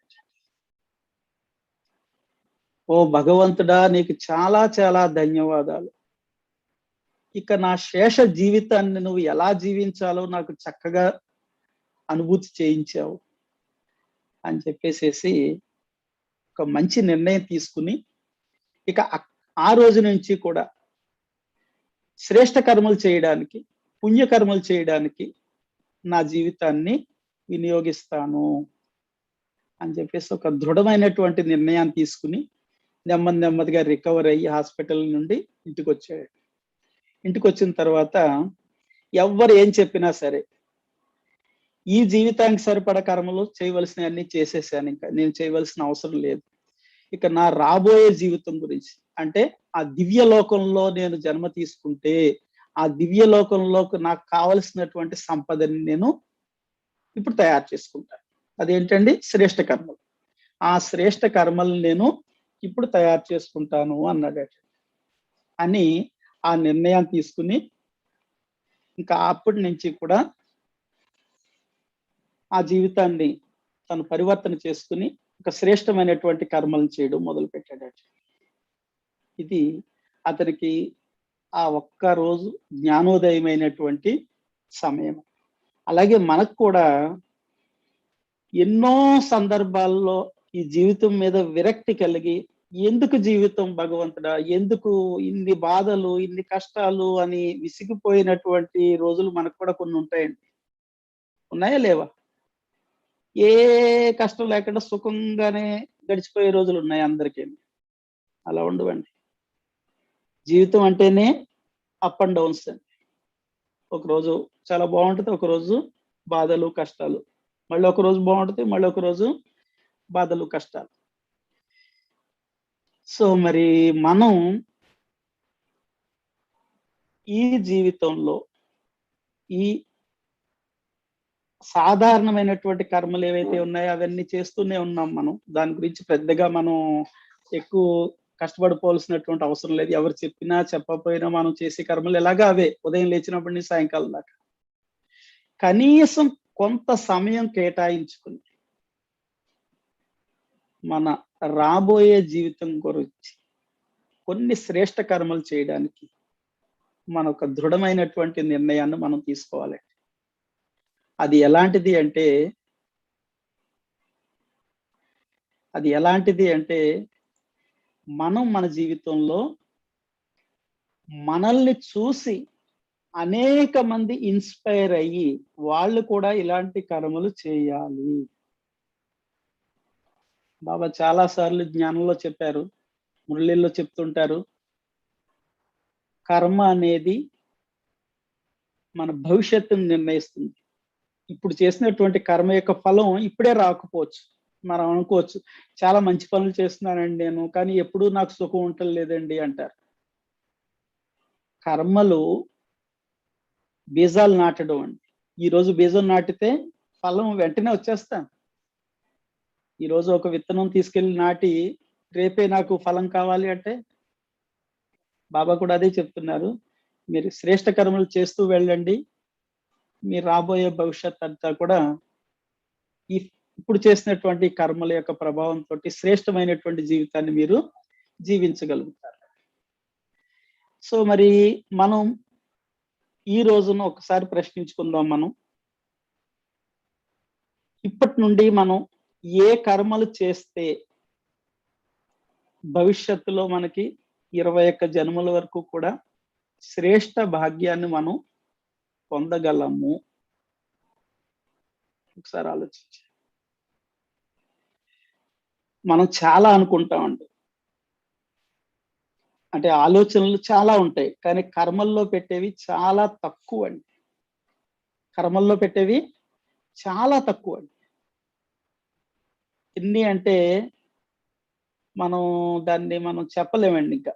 [SPEAKER 1] ఓ భగవంతుడా, నీకు చాలా చాలా ధన్యవాదాలు. ఇక నా శేష జీవితాన్ని నువ్వు ఎలా జీవించాలో నాకు చక్కగా అనుభూతి చేయించావు అని చెప్పేసేసి ఒక మంచి నిర్ణయం తీసుకుని, ఇక ఆ రోజు నుంచి కూడా శ్రేష్ఠ కర్మలు చేయడానికి, పుణ్యకర్మలు చేయడానికి నా జీవితాన్ని వినియోగిస్తాను అని చెప్పేసి ఒక దృఢమైనటువంటి నిర్ణయాన్ని తీసుకుని నెమ్మదిగా రికవర్ అయ్యి హాస్పిటల్ నుండి ఇంటికి వచ్చాడు. ఇంటికి వచ్చిన తర్వాత ఎవ్వరు ఏం చెప్పినా సరే, ఈ జీవితానికి సరిపడ కర్మలు చేయవలసినవన్నీ చేసేసాను, ఇంకా నేను చేయవలసిన అవసరం లేదు. ఇక నా రాబోయే జీవితం గురించి, అంటే ఆ దివ్య లోకంలో నేను జన్మ తీసుకుంటే ఆ దివ్య లోకంలోకి నాకు కావలసినటువంటి సంపదని నేను ఇప్పుడు తయారు చేసుకుంటాను. అదేంటండి? శ్రేష్ఠ కర్మలు. ఆ శ్రేష్ఠ కర్మలు నేను ఇప్పుడు తయారు చేసుకుంటాను అన్నాడట. అని ఆ నిర్ణయం తీసుకుని ఇంకా అప్పటి నుంచి కూడా ఆ జీవితాన్ని తను పరివర్తన చేసుకుని ఒక శ్రేష్టమైనటువంటి కర్మలను చేయడం మొదలు పెట్టాడట. ఇది అతనికి ఆ ఒక్క రోజు జ్ఞానోదయమైనటువంటి సమయం. అలాగే మనకు కూడా ఎన్నో సందర్భాల్లో ఈ జీవితం మీద విరక్తి కలిగి, ఎందుకు జీవితం భగవంతుడా, ఎందుకు ఇన్ని బాధలు, ఇన్ని కష్టాలు అని విసిగిపోయినటువంటి రోజులు మనకు కూడా కొన్ని ఉంటాయండి. ఉన్నాయా లేవా? ఏ కష్టం లేకుండా సుఖంగానే గడిచిపోయే రోజులు ఉన్నాయి అందరికీ. అలా ఉండవండి. జీవితం అంటేనే అప్ అండ్ డౌన్స్ అండి. ఒకరోజు చాలా బాగుంటది, ఒకరోజు బాధలు కష్టాలు, మళ్ళీ ఒక రోజు బాగుంటది, మళ్ళీ ఒక రోజు బాధలు కష్టాలు. సో మరి మనం ఈ జీవితంలో ఈ సాధారణమైనటువంటి కర్మలు ఏవైతే ఉన్నాయో అవన్నీ చేస్తూనే ఉన్నాం మనం. దాని గురించి పెద్దగా మనం ఎక్కువ కష్టపడిపోవాల్సినటువంటి అవసరం లేదు. ఎవరు చెప్పినా చెప్పకపోయినా మనం చేసే కర్మలు ఎలాగా అవే, ఉదయం లేచినప్పటి నుంచి సాయంకాలం దాకా. కనీసం కొంత సమయం కేటాయించుకుని మన రాబోయే జీవితం గురించి కొన్ని శ్రేష్ఠ కర్మలు చేయడానికి మన ఒక దృఢమైనటువంటి నిర్ణయాన్ని మనం తీసుకోవాలి. అది ఎలాంటిది అంటే మనం మన జీవితంలో మనల్ని చూసి అనేక మంది ఇన్స్పైర్ అయ్యి వాళ్ళు కూడా ఇలాంటి కర్మలు చేయాలి. బాబా చాలా సార్లు జ్ఞానంలో చెప్పారు, మురళిలో చెప్తుంటారు, కర్మ అనేది మన భవిష్యత్తును నిర్ణయిస్తుంది. ఇప్పుడు చేసినటువంటి కర్మ యొక్క ఫలం ఇప్పుడే రాకపోవచ్చు. మనం అనుకోవచ్చు, చాలా మంచి పనులు చేస్తున్నానండి నేను, కానీ ఎప్పుడూ నాకు సుఖం ఉండలేదండి అంటారు. కర్మలు బీజాలు నాటడం అండి. ఈరోజు బీజం నాటితే ఫలం వెంటనే వచ్చేస్తాం. ఈరోజు ఒక విత్తనం తీసుకెళ్లి నాటి రేపే నాకు ఫలం కావాలి అంటే బాబా కూడా అదే చెప్తున్నారు. మీరు శ్రేష్ఠ కర్మలు చేస్తూ వెళ్ళండి. మీరు రాబోయే భవిష్యత్ అంతా కూడా ఈ ఇప్పుడు చేసినటువంటి కర్మల యొక్క ప్రభావంతో శ్రేష్టమైనటువంటి జీవితాన్ని మీరు జీవించగలుగుతారు. సో మరి మనం ఈ రోజున ఒకసారి ప్రశ్నించుకుందాం. మనం ఇప్పటి నుండి మనం ఏ కర్మలు చేస్తే భవిష్యత్తులో మనకి 21 జన్మల వరకు కూడా శ్రేష్ట భాగ్యాన్ని మనం పొందగలము. ఒకసారి ఆలోచించి. మనం చాలా అనుకుంటామండి. అంటే ఆలోచనలు చాలా ఉంటాయి, కానీ కర్మల్లో పెట్టేవి చాలా తక్కువ అండి. కర్మల్లో పెట్టేవి చాలా తక్కువ అండి. ఎన్ని అంటే దాన్ని మనం చెప్పలేమండి. ఇంకా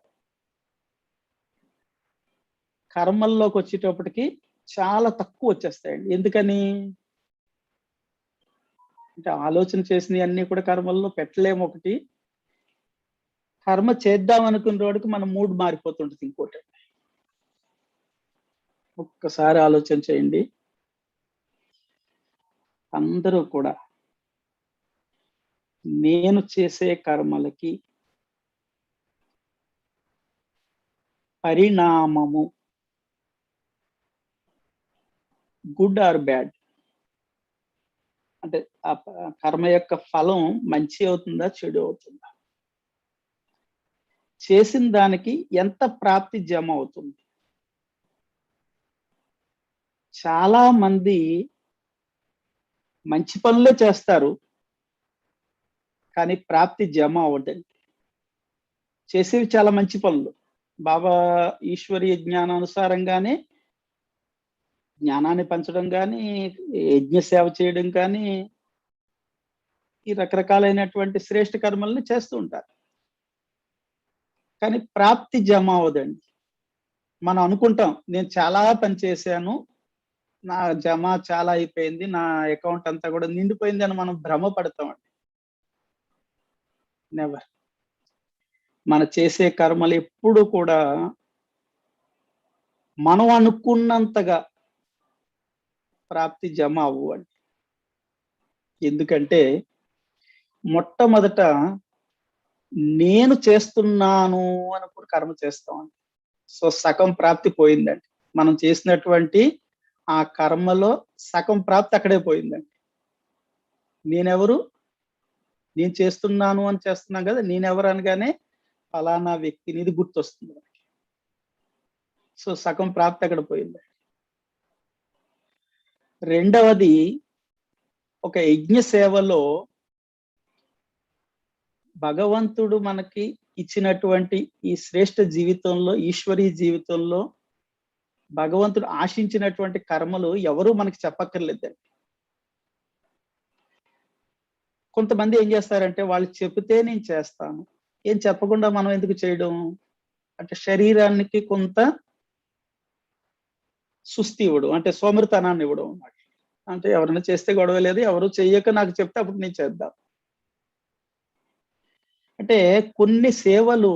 [SPEAKER 1] కర్మల్లోకి వచ్చేటప్పటికి చాలా తక్కువ వచ్చేస్తాయండి. ఎందుకని అంటే ఆలోచన చేసినవి అన్ని కూడా కర్మల్లో పెట్టలేము. ఒకటి, కర్మ చేద్దాం అనుకున్న వాడికి మన మూడ్ మారిపోతుంటుంది. ఇంకోటి, ఒక్కసారి ఆలోచన చేయండి. అందరూ కూడా నేను చేసే కర్మలకి పరిణామము గుడ్ ఆర్ బ్యాడ్, అంటే ఆ కర్మ యొక్క ఫలం మంచి అవుతుందా చెడు అవుతుందా, చేసిన దానికి ఎంత ప్రాప్తి జమ అవుతుంది. చాలా మంది మంచి పనులే చేస్తారు, కానీ ప్రాప్తి జమ అవ్వదండి. చేసేవి చాలా మంచి పనులు, బాబా ఈశ్వరీయ జ్ఞానానుసారంగానే జ్ఞానాన్ని పంచడం కానీ, యజ్ఞ సేవ చేయడం కానీ, ఈ రకరకాలైనటువంటి శ్రేష్ఠ కర్మల్ని చేస్తూ ఉంటారు. కానీ ప్రాప్తి జమ అవ్వదండి. మనం అనుకుంటాం నేను చాలా పని చేశాను, నా జమ చాలా అయిపోయింది, నా అకౌంట్ అంతా కూడా నిండిపోయింది అని మనం భ్రమ పడతామండి. నెవర్. మన చేసే కర్మలు ఎప్పుడు కూడా మనం అనుకున్నంతగా ప్రాప్తి జమ అవ్వండి. ఎందుకంటే మొట్టమొదట నేను చేస్తున్నాను అనుకుని కర్మ చేస్తామండి. సో సగం ప్రాప్తి పోయిందండి. మనం చేసినటువంటి ఆ కర్మలో సగం ప్రాప్తి అక్కడే పోయిందండి. నేనెవరు, నేను చేస్తున్నాను అని చేస్తున్నాం కదా, నేనెవరు అనగానే ఫలానా వ్యక్తిని, ఇది గుర్తొస్తుంది. సో సగం ప్రాప్తి అక్కడ పోయింది. రెండవది, ఒక యజ్ఞ సేవలో భగవంతుడు మనకి ఇచ్చినటువంటి ఈ శ్రేష్ఠ జీవితంలో, ఈశ్వరీ జీవితంలో భగవంతుడు ఆశించినటువంటి కర్మలు ఎవరు మనకి చెప్పక్కర్లేదండి. కొంతమంది ఏం చేస్తారంటే వాళ్ళు చెబితే నేను చేస్తాను, ఏం చెప్పకుండా మనం ఎందుకు చేయడం అంటే శరీరానికి కొంత సుస్థి ఇవ్వడం, అంటే సోమరితనాన్ని ఇవ్వడం అన్నమాట. అంటే ఎవరైనా చేస్తే గొడవ లేదు, ఎవరు చెయ్యక నాకు చెప్తే అప్పుడు నేను చేద్దాం. అంటే కొన్ని సేవలు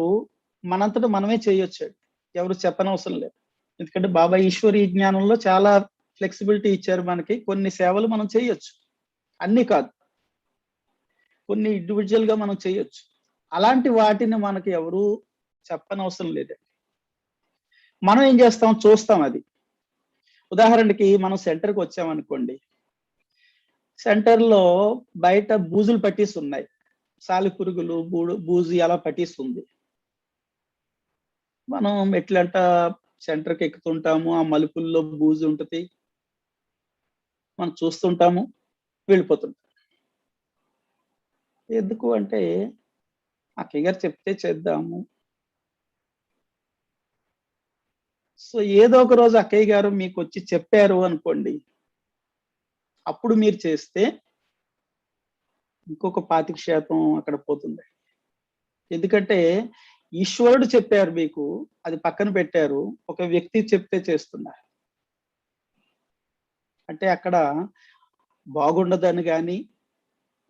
[SPEAKER 1] మనంతటా మనమే చేయొచ్చు, ఎవరు చెప్పనవసరం లేదు. ఎందుకంటే బాబా ఈశ్వరీ జ్ఞానంలో చాలా ఫ్లెక్సిబిలిటీ ఇచ్చారు మనకి. కొన్ని సేవలు మనం చేయొచ్చు, అన్ని కాదు, కొన్ని ఇండివిజువల్ గా మనం చేయొచ్చు. అలాంటి వాటిని మనకి ఎవరు చెప్పనవసరం లేదండి. మనం ఏం చేస్తాం, చూస్తాం. అది ఉదాహరణకి మనం సెంటర్కి వచ్చామనుకోండి, సెంటర్లో బయట బూజులు పట్టేసి ఉన్నాయి, సాలి పురుగులు, బూజు అలా పట్టేస్తుంది. మనం ఎట్లంట సెంటర్కి ఎక్కుతుంటాము, ఆ మలుపుల్లో బూజు ఉంటుంది, మనం చూస్తుంటాము, వెళ్ళిపోతుంటాం. ఎందుకు అంటే అక్కయ్య గారు చెప్తే చేద్దాము. సో ఏదో ఒక రోజు అక్కయ్య గారు మీకు వచ్చి చెప్పారు అనుకోండి, అప్పుడు మీరు చేస్తే ఇంకొక 25% అక్కడ పోతుంది. ఎందుకంటే ఈశ్వరుడు చెప్పారు మీకు, అది పక్కన పెట్టారు, ఒక వ్యక్తి చెప్తే చేస్తున్నారు. అంటే అక్కడ బాగుండదని గాని,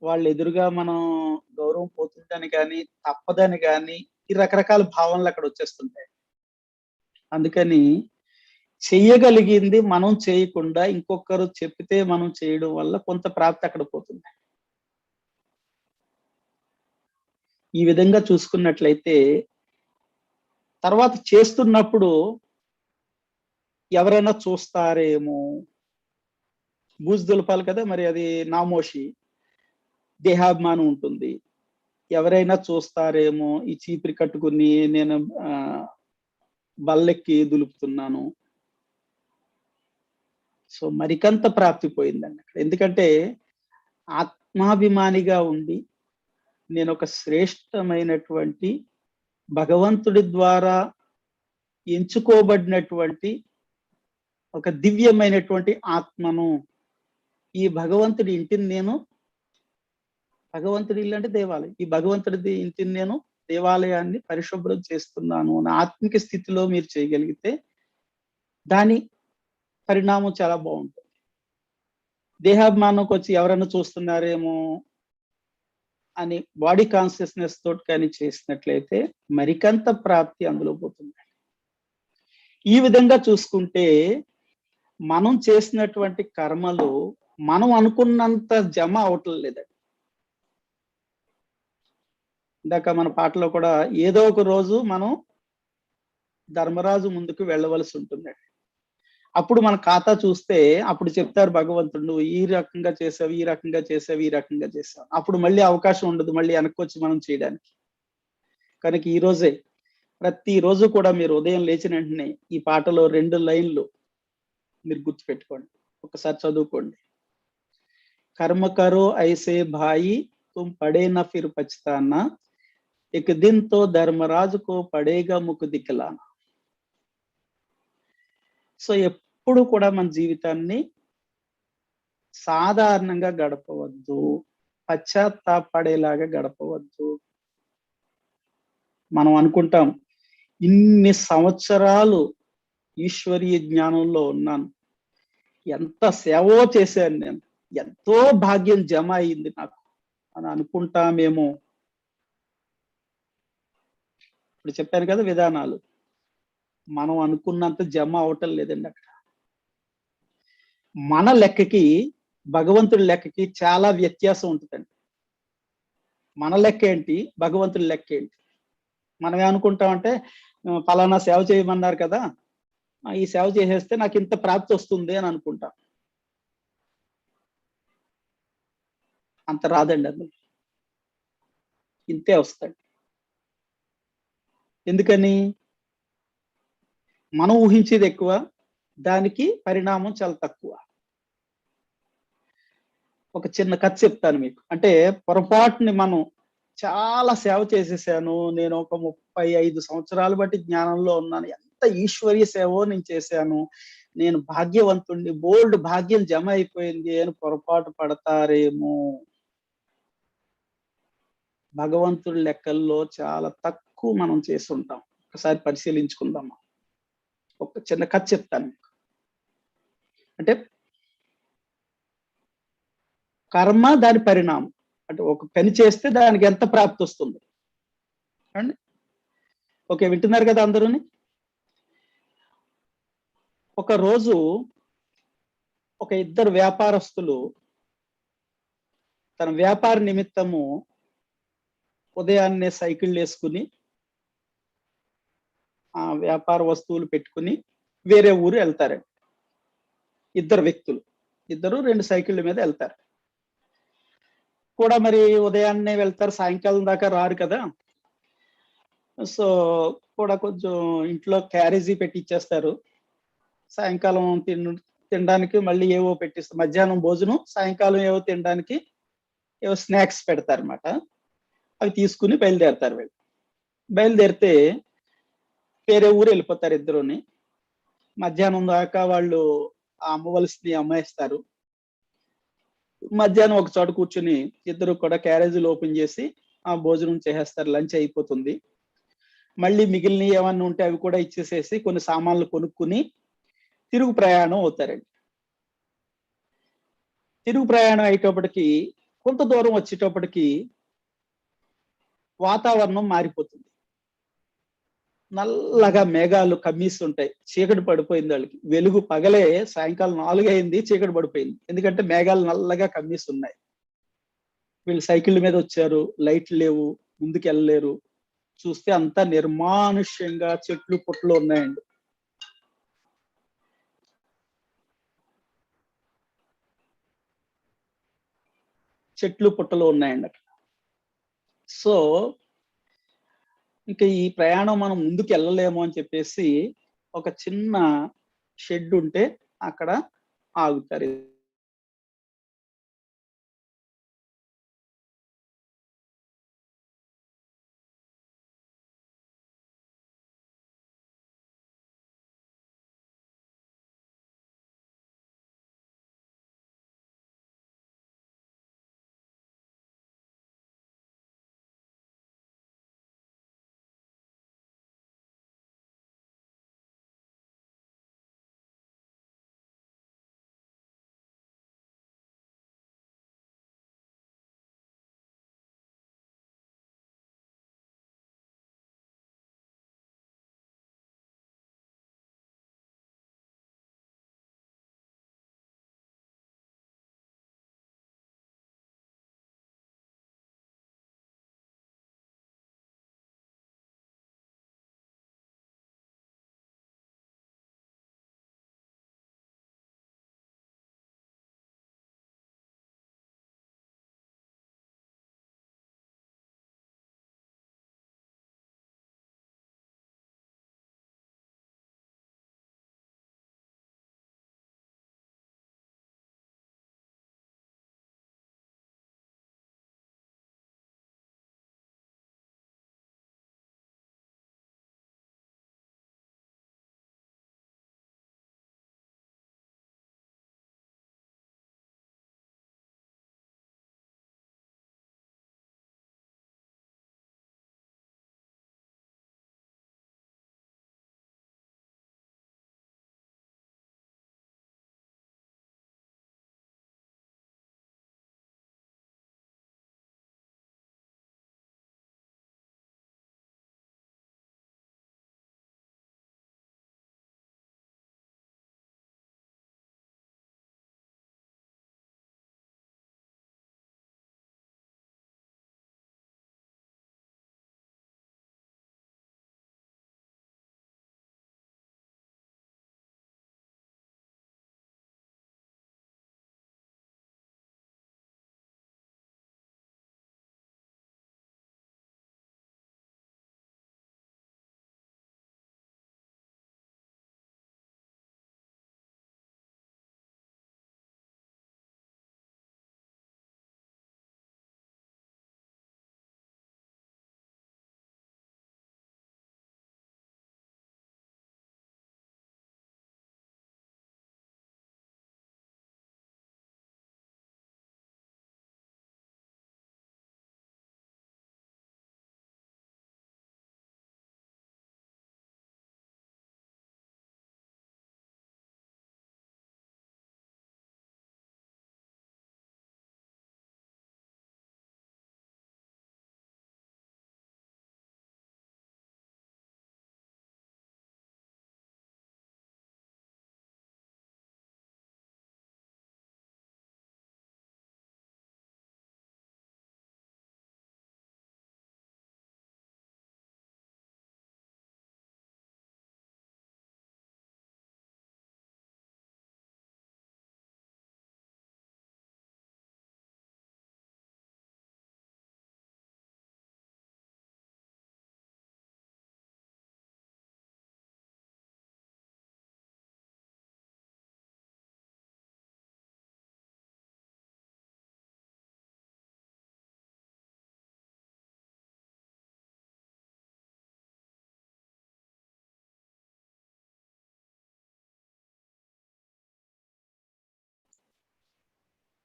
[SPEAKER 1] వాళ్ళ ఎదురుగా మనం గౌరవం పోతుందని గాని, తప్పదని గాని, ఈ రకరకాల భావనలు అక్కడ వచ్చేస్తుంటాయి. అందుకని చెయ్యగలిగింది మనం చేయకుండా ఇంకొకరు చెప్పితే మనం చేయడం వల్ల కొంత ప్రాప్తి అక్కడ పోతుంది. ఈ విధంగా చూసుకున్నట్లయితే తర్వాత చేస్తున్నప్పుడు ఎవరైనా చూస్తారేమో, బూజు దులపాలి కదా! మరి అది నామోషి. దేహాభిమానం ఉంటుంది. ఎవరైనా చూస్తారేమో, ఈ చీపిరి కట్టుకుని నేను బల్లెక్కి దులుపుతున్నాను. సో, మరికంత ప్రాప్తి పోయిందండి అక్కడ. ఎందుకంటే ఆత్మాభిమానిగా ఉండి, నేనొక శ్రేష్టమైనటువంటి భగవంతుడి ద్వారా ఎంచుకోబడినటువంటి ఒక దివ్యమైనటువంటి ఆత్మను. ఈ భగవంతుడి ఇంటిని నేను, భగవంతుడి ఇల్లు అంటే దేవాలయం. ఈ భగవంతుడి ఇంటిని నేను దేవాలయాన్ని పరిశుభ్రం చేస్తున్నాను అని ఆత్మిక స్థితిలో మీరు చేయగలిగితే దాని పరిణామం చాలా బాగుంటుంది. దేహాభిమానంకి వచ్చి ఎవరైనా చూస్తున్నారేమో అని బాడీ కాన్షియస్నెస్ తోటి కానీ చేసినట్లయితే మరికంత ప్రాప్తి అందులో పోతుంది. ఈ విధంగా చూసుకుంటే మనం చేసినటువంటి కర్మలు మనం అనుకున్నంత జమ అవటం లేదండి. ఇందాక మన పాటలో కూడా ఏదో ఒక రోజు మనం ధర్మరాజు ముందుకు వెళ్ళవలసి ఉంటుందండి. అప్పుడు మన ఖాతా చూస్తే అప్పుడు చెప్తారు భగవంతుడు, నువ్వు ఈ రకంగా చేసావు, ఈ రకంగా చేసావు, ఈ రకంగా చేసావు. అప్పుడు మళ్ళీ అవకాశం ఉండదు మళ్ళీ వెనక్కి వచ్చి మనం చేయడానికి. కనుక ఈ రోజే ప్రతిరోజు కూడా మీరు ఉదయం లేచిన వెంటనే ఈ పాటలో 2 లైన్లు మీరు గుర్తుపెట్టుకోండి, ఒకసారి చదువుకోండి. కర్మ కరో ఐసే భాయి తుమ్ పడే నా ఫిర్ పछताना, एक दिन तो धर्मराज को पड़ेगा मुख दिखलाना. సో ఎప్పుడు కూడా మన జీవితాన్ని సాధారణంగా గడపవద్దు, పశ్చాత్తాపడేలాగా గడపవద్దు. మనం అనుకుంటాం ఇన్ని సంవత్సరాలు ఈశ్వరీయ జ్ఞానంలో ఉన్నాను, ఎంత సేవో చేశాను నేను, ఎంతో భాగ్యం జమ అయింది నాకు అని అనుకుంటామేమో. ఇప్పుడు చెప్పాను కదా విధానాలు, మనం అనుకున్నంత జమ అవటం లేదండి అక్కడ. మన లెక్కకి భగవంతుడి లెక్కకి చాలా వ్యత్యాసం ఉంటుందండి. మన లెక్క ఏంటి, భగవంతుడి లెక్క ఏంటి? మనం ఏమనుకుంటామంటే పలానా సేవ చేయమన్నారు కదా, ఈ సేవ చేసేస్తే నాకు ఇంత ప్రాప్తి వస్తుంది అని అనుకుంటాం. అంత రాదండి, అందులో ఇంతే వస్తాయి. ఎందుకని? మనం ఊహించేది ఎక్కువ, దానికి పరిణామం చాలా తక్కువ. ఒక చిన్న కథ చెప్తాను మీకు. అంటే పొరపాటుని మనం చాలా సేవ చేసేసాను, నేను ఒక 35 సంవత్సరాలు బట్టి జ్ఞానంలో ఉన్నాను, ఎంత ఈశ్వరీయ సేవో నేను చేశాను, నేను భాగ్యవంతుణ్ణి, బోల్డ్ భాగ్యం జమ అయిపోయింది అని పొరపాటు పడతారేమో. భగవంతుడి లెక్కల్లో చాలా తక్కువ మనం చేసి ఉంటాం. ఒకసారి పరిశీలించుకుందాం. ఒక చిన్న కథ చెప్తాను మీకు. అంటే కర్మ దాని పరిణామం, అంటే ఒక పని చేస్తే దానికి ఎంత ప్రాప్తి వస్తుంది అండి. ఓకే, వింటున్నారు కదా అందరూని? ఒక రోజు ఒక ఇద్దరు వ్యాపారస్తులు తన వ్యాపార నిమిత్తము ఉదయాన్నే సైకిల్ వేసుకుని ఆ వ్యాపార వస్తువులు పెట్టుకుని వేరే ఊరు వెళ్తారండి. ఇద్దరు వ్యక్తులు, ఇద్దరు 2 సైకిళ్ళ మీద వెళ్తారు. కూడా మరి ఉదయాన్నే వెళ్తారు, సాయంకాలం దాకా రారు కదా. సో కూడా కొంచెం ఇంట్లో క్యారేజీ పెట్టి ఇచ్చేస్తారు. సాయంకాలం తినడానికి మళ్ళీ ఏవో పెట్టిస్తారు. మధ్యాహ్నం భోజనం, సాయంకాలం ఏవో తినడానికి ఏవో స్నాక్స్ పెడతారన్నమాట. అవి తీసుకుని బయలుదేరతారు. వీళ్ళు బయలుదేరితే వేరే ఊరు వెళ్ళిపోతారు ఇద్దరుని. మధ్యాహ్నం దాకా వాళ్ళు అమ్మవలసినవి అమ్మేస్తారు. మధ్యాహ్నం ఒక చోట కూర్చుని ఇద్దరు కూడా క్యారేజీలు ఓపెన్ చేసి ఆ భోజనం చేసేస్తారు. లంచ్ అయిపోతుంది. మళ్ళీ మిగిలిన ఏమన్నా ఉంటే అవి కూడా ఇచ్చేసేసి కొన్ని సామాన్లు కొనుక్కుని తిరుగు ప్రయాణం అవుతారండి. తిరుగు ప్రయాణం అయ్యేటప్పటికి కొంత దూరం వచ్చేటప్పటికి వాతావరణం మారిపోతుంది. నల్లగా మేఘాలు కమ్మేస్తుంటాయి. చీకటి పడిపోయింది వాళ్ళకి. వెలుగు పగలే సాయంకాలం 4 అయింది, చీకటి పడిపోయింది. ఎందుకంటే మేఘాలు నల్లగా కమ్మేస్తున్నాయి. వీళ్ళు సైకిళ్ళ మీద వచ్చారు, లైట్లు లేవు, ముందుకు వెళ్ళలేరు. చూస్తే అంతా నిర్మానుష్యంగా చెట్లు పుట్లు ఉన్నాయండి. చెట్లు పుట్టలు ఉన్నాయండి అక్కడ. సో ఇంకా ఈ ప్రయాణం మనం ముందుకు వెళ్ళలేము అని చెప్పేసి ఒక చిన్న షెడ్ ఉంటే అక్కడ ఆగుతారు.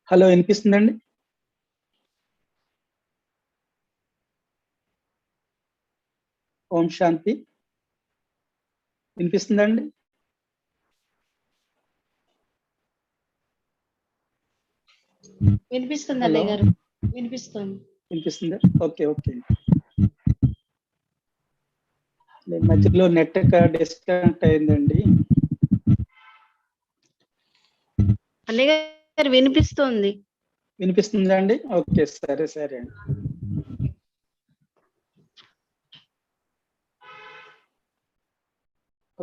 [SPEAKER 1] హలో, వినిపిస్తుందండి? ఓం శాంతి. వినిపిస్తుందండి?
[SPEAKER 2] వినిపిస్తుంది
[SPEAKER 1] హలో,
[SPEAKER 2] అన్నయ్య గారు, వినిపిస్తుంది.
[SPEAKER 1] వినిపిస్తుందా? Okay okay. మధ్యలో నెట్ డిస్కనెక్ట్ అయిందండి.
[SPEAKER 2] అన్నయ్య గారు వినిపిస్తుంది.
[SPEAKER 1] వినిపిస్తుందా అండి? ఓకే, సరే సరే అండి.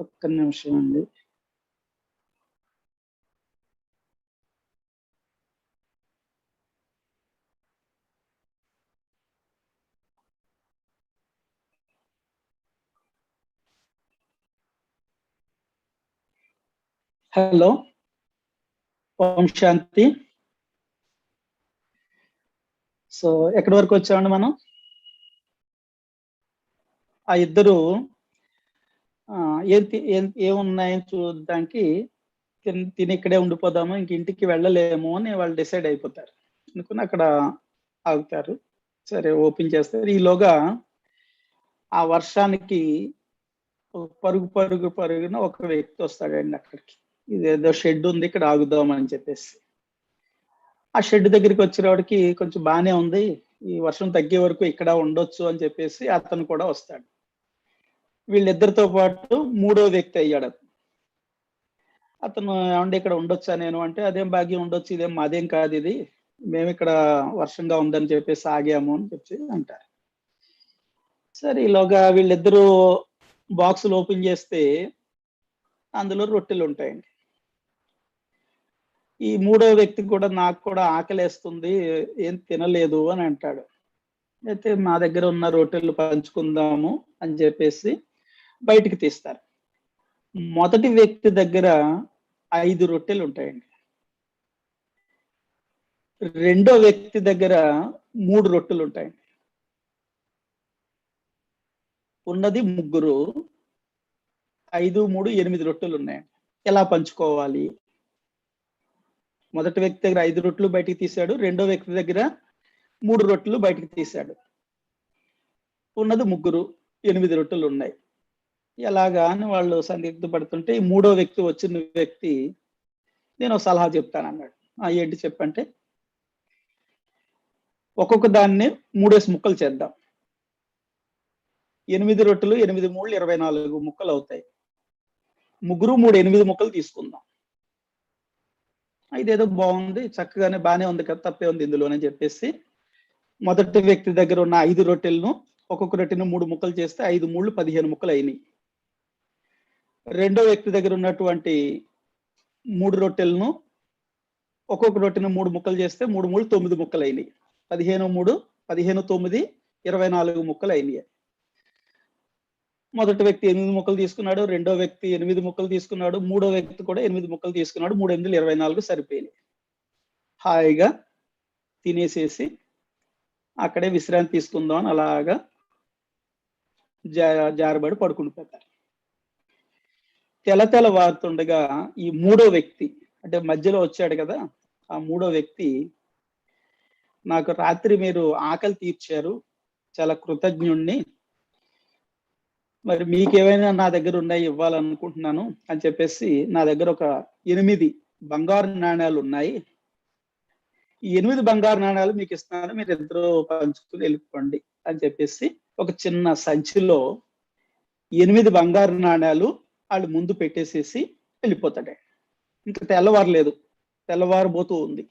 [SPEAKER 1] ఒక్క నిమిషం అండి. హలో, ఓం శాంతి. సో ఎక్కడి వరకు వచ్చామండి మనం? ఆ ఇద్దరు ఏమున్నాయని చూడడానికి తిని ఇక్కడే ఉండిపోదాము, ఇంక ఇంటికి వెళ్ళలేము అని వాళ్ళు డిసైడ్ అయిపోతారు. అనుకుని అక్కడ ఆగుతారు. సరే, ఓపెన్ చేస్తారు. ఈలోగా ఆ వర్షానికి పరుగు పరుగు పరుగున ఒక వ్యక్తి వస్తాడండి అక్కడికి. ఇదేదో షెడ్ ఉంది, ఇక్కడ ఆగుదామని చెప్పేసి. ఆ షెడ్ దగ్గరికి వచ్చినవాడికి కొంచెం బానే ఉంది, ఈ వర్షం తగ్గే వరకు ఇక్కడ ఉండొచ్చు అని చెప్పేసి అతను కూడా వస్తాడు. వీళ్ళిద్దరితో పాటు మూడో వ్యక్తి అయ్యాడు. అతను ఏమంటే ఇక్కడ ఉండొచ్చా నేను అంటే, అదేం భాగ్యం ఉండొచ్చు, ఇదేం మాదేం కాదు, ఇది మేము ఇక్కడ వర్షంగా ఉందని చెప్పేసి ఆగాము అని చెప్పి అంటారు. సరే, ఈలోగా వీళ్ళిద్దరూ బాక్సులు ఓపెన్ చేస్తే అందులో రొట్టెలు ఉంటాయండి. ఈ మూడో వ్యక్తి కూడా నాకు కూడా ఆకలేస్తుంది, ఏం తినలేదు అని అంటాడు. అయితే మా దగ్గర ఉన్న రొట్టెలు పంచుకుందాము అని చెప్పేసి బయటికి తీస్తారు. మొదటి వ్యక్తి దగ్గర 5 రొట్టెలు ఉంటాయండి. రెండో వ్యక్తి దగ్గర 3 రొట్టెలు ఉంటాయండి. ఉన్నది ముగ్గురు, 5, 3, 8 రొట్టెలు ఉన్నాయండి. ఎలా పంచుకోవాలి? మొదటి వ్యక్తి దగ్గర 5 రొట్టెలు బయటికి తీశాడు, రెండో వ్యక్తి దగ్గర 3 రొట్టెలు బయటికి తీశాడు. ఉన్నది ముగ్గురు, 8 రొట్టెలు ఉన్నాయి. ఎలాగా అని వాళ్ళు సందిగ్ధ పడుతుంటే, ఈ మూడో వ్యక్తి వచ్చిన వ్యక్తి నేను ఒక సలహా చెప్తానన్నాడు. ఏంటి చెప్పంటే, ఒక్కొక్క దాన్ని 3 ముక్కలు చేద్దాం. 8 రొట్టెలు 8 3 24 ముక్కలు అవుతాయి. ముగ్గురు 3 8 ముక్కలు తీసుకుందాం. ఇదేదో బాగుంది, చక్కగానే బానే ఉంది కదా, తప్పే ఉంది ఇందులోనే చెప్పేసి మొదటి వ్యక్తి దగ్గర ఉన్న 5 రొట్టెలను ఒక్కొక్క రొట్టెను 3 ముక్కలు చేస్తే 5 3 15 ముక్కలు అయినాయి. రెండో వ్యక్తి దగ్గర ఉన్నటువంటి 3 రొట్టెలను ఒక్కొక్క రొట్టెను 3 ముక్కలు చేస్తే 3 3 9 ముక్కలు అయినాయి. 15 3 15 9 24 ముక్కలు అయినాయి. మొదటి వ్యక్తి 8 ముక్కలు తీసుకున్నాడు, రెండో వ్యక్తి 8 ముక్కలు తీసుకున్నాడు, మూడో వ్యక్తి కూడా 8 ముక్కలు తీసుకున్నాడు. 3 8 24 సరిపోయినాయి. హాయిగా తినేసేసి అక్కడే విశ్రాంతి తీసుకుందాం అని అలాగా జారబడి పడుకుని పోతారు. తెల్లవారుతుండగా ఈ మూడో వ్యక్తి, అంటే మధ్యలో వచ్చాడు కదా, ఆ మూడో వ్యక్తి, నాకు రాత్రి మీరు ఆకలి తీర్చారు, చాలా కృతజ్ఞుణ్ణి, మరి మీకేమైనా నా దగ్గర ఉన్నాయి ఇవ్వాలనుకుంటున్నాను అని చెప్పేసి, నా దగ్గర ఒక 8 బంగారు నాణ్యాలు ఉన్నాయి, ఈ 8 బంగారు నాణ్యాలు మీకు ఇస్తున్నాను, మీరు ఇద్దరు పంచుకుని వెళ్ళిపోండి అని చెప్పేసి ఒక చిన్న సంచిలో 8 బంగారు నాణ్యాలు వాళ్ళు ముందు పెట్టేసేసి వెళ్ళిపోతాడే. ఇంకా తెల్లవారలేదు, తెల్లవారబోతూ ఉంది.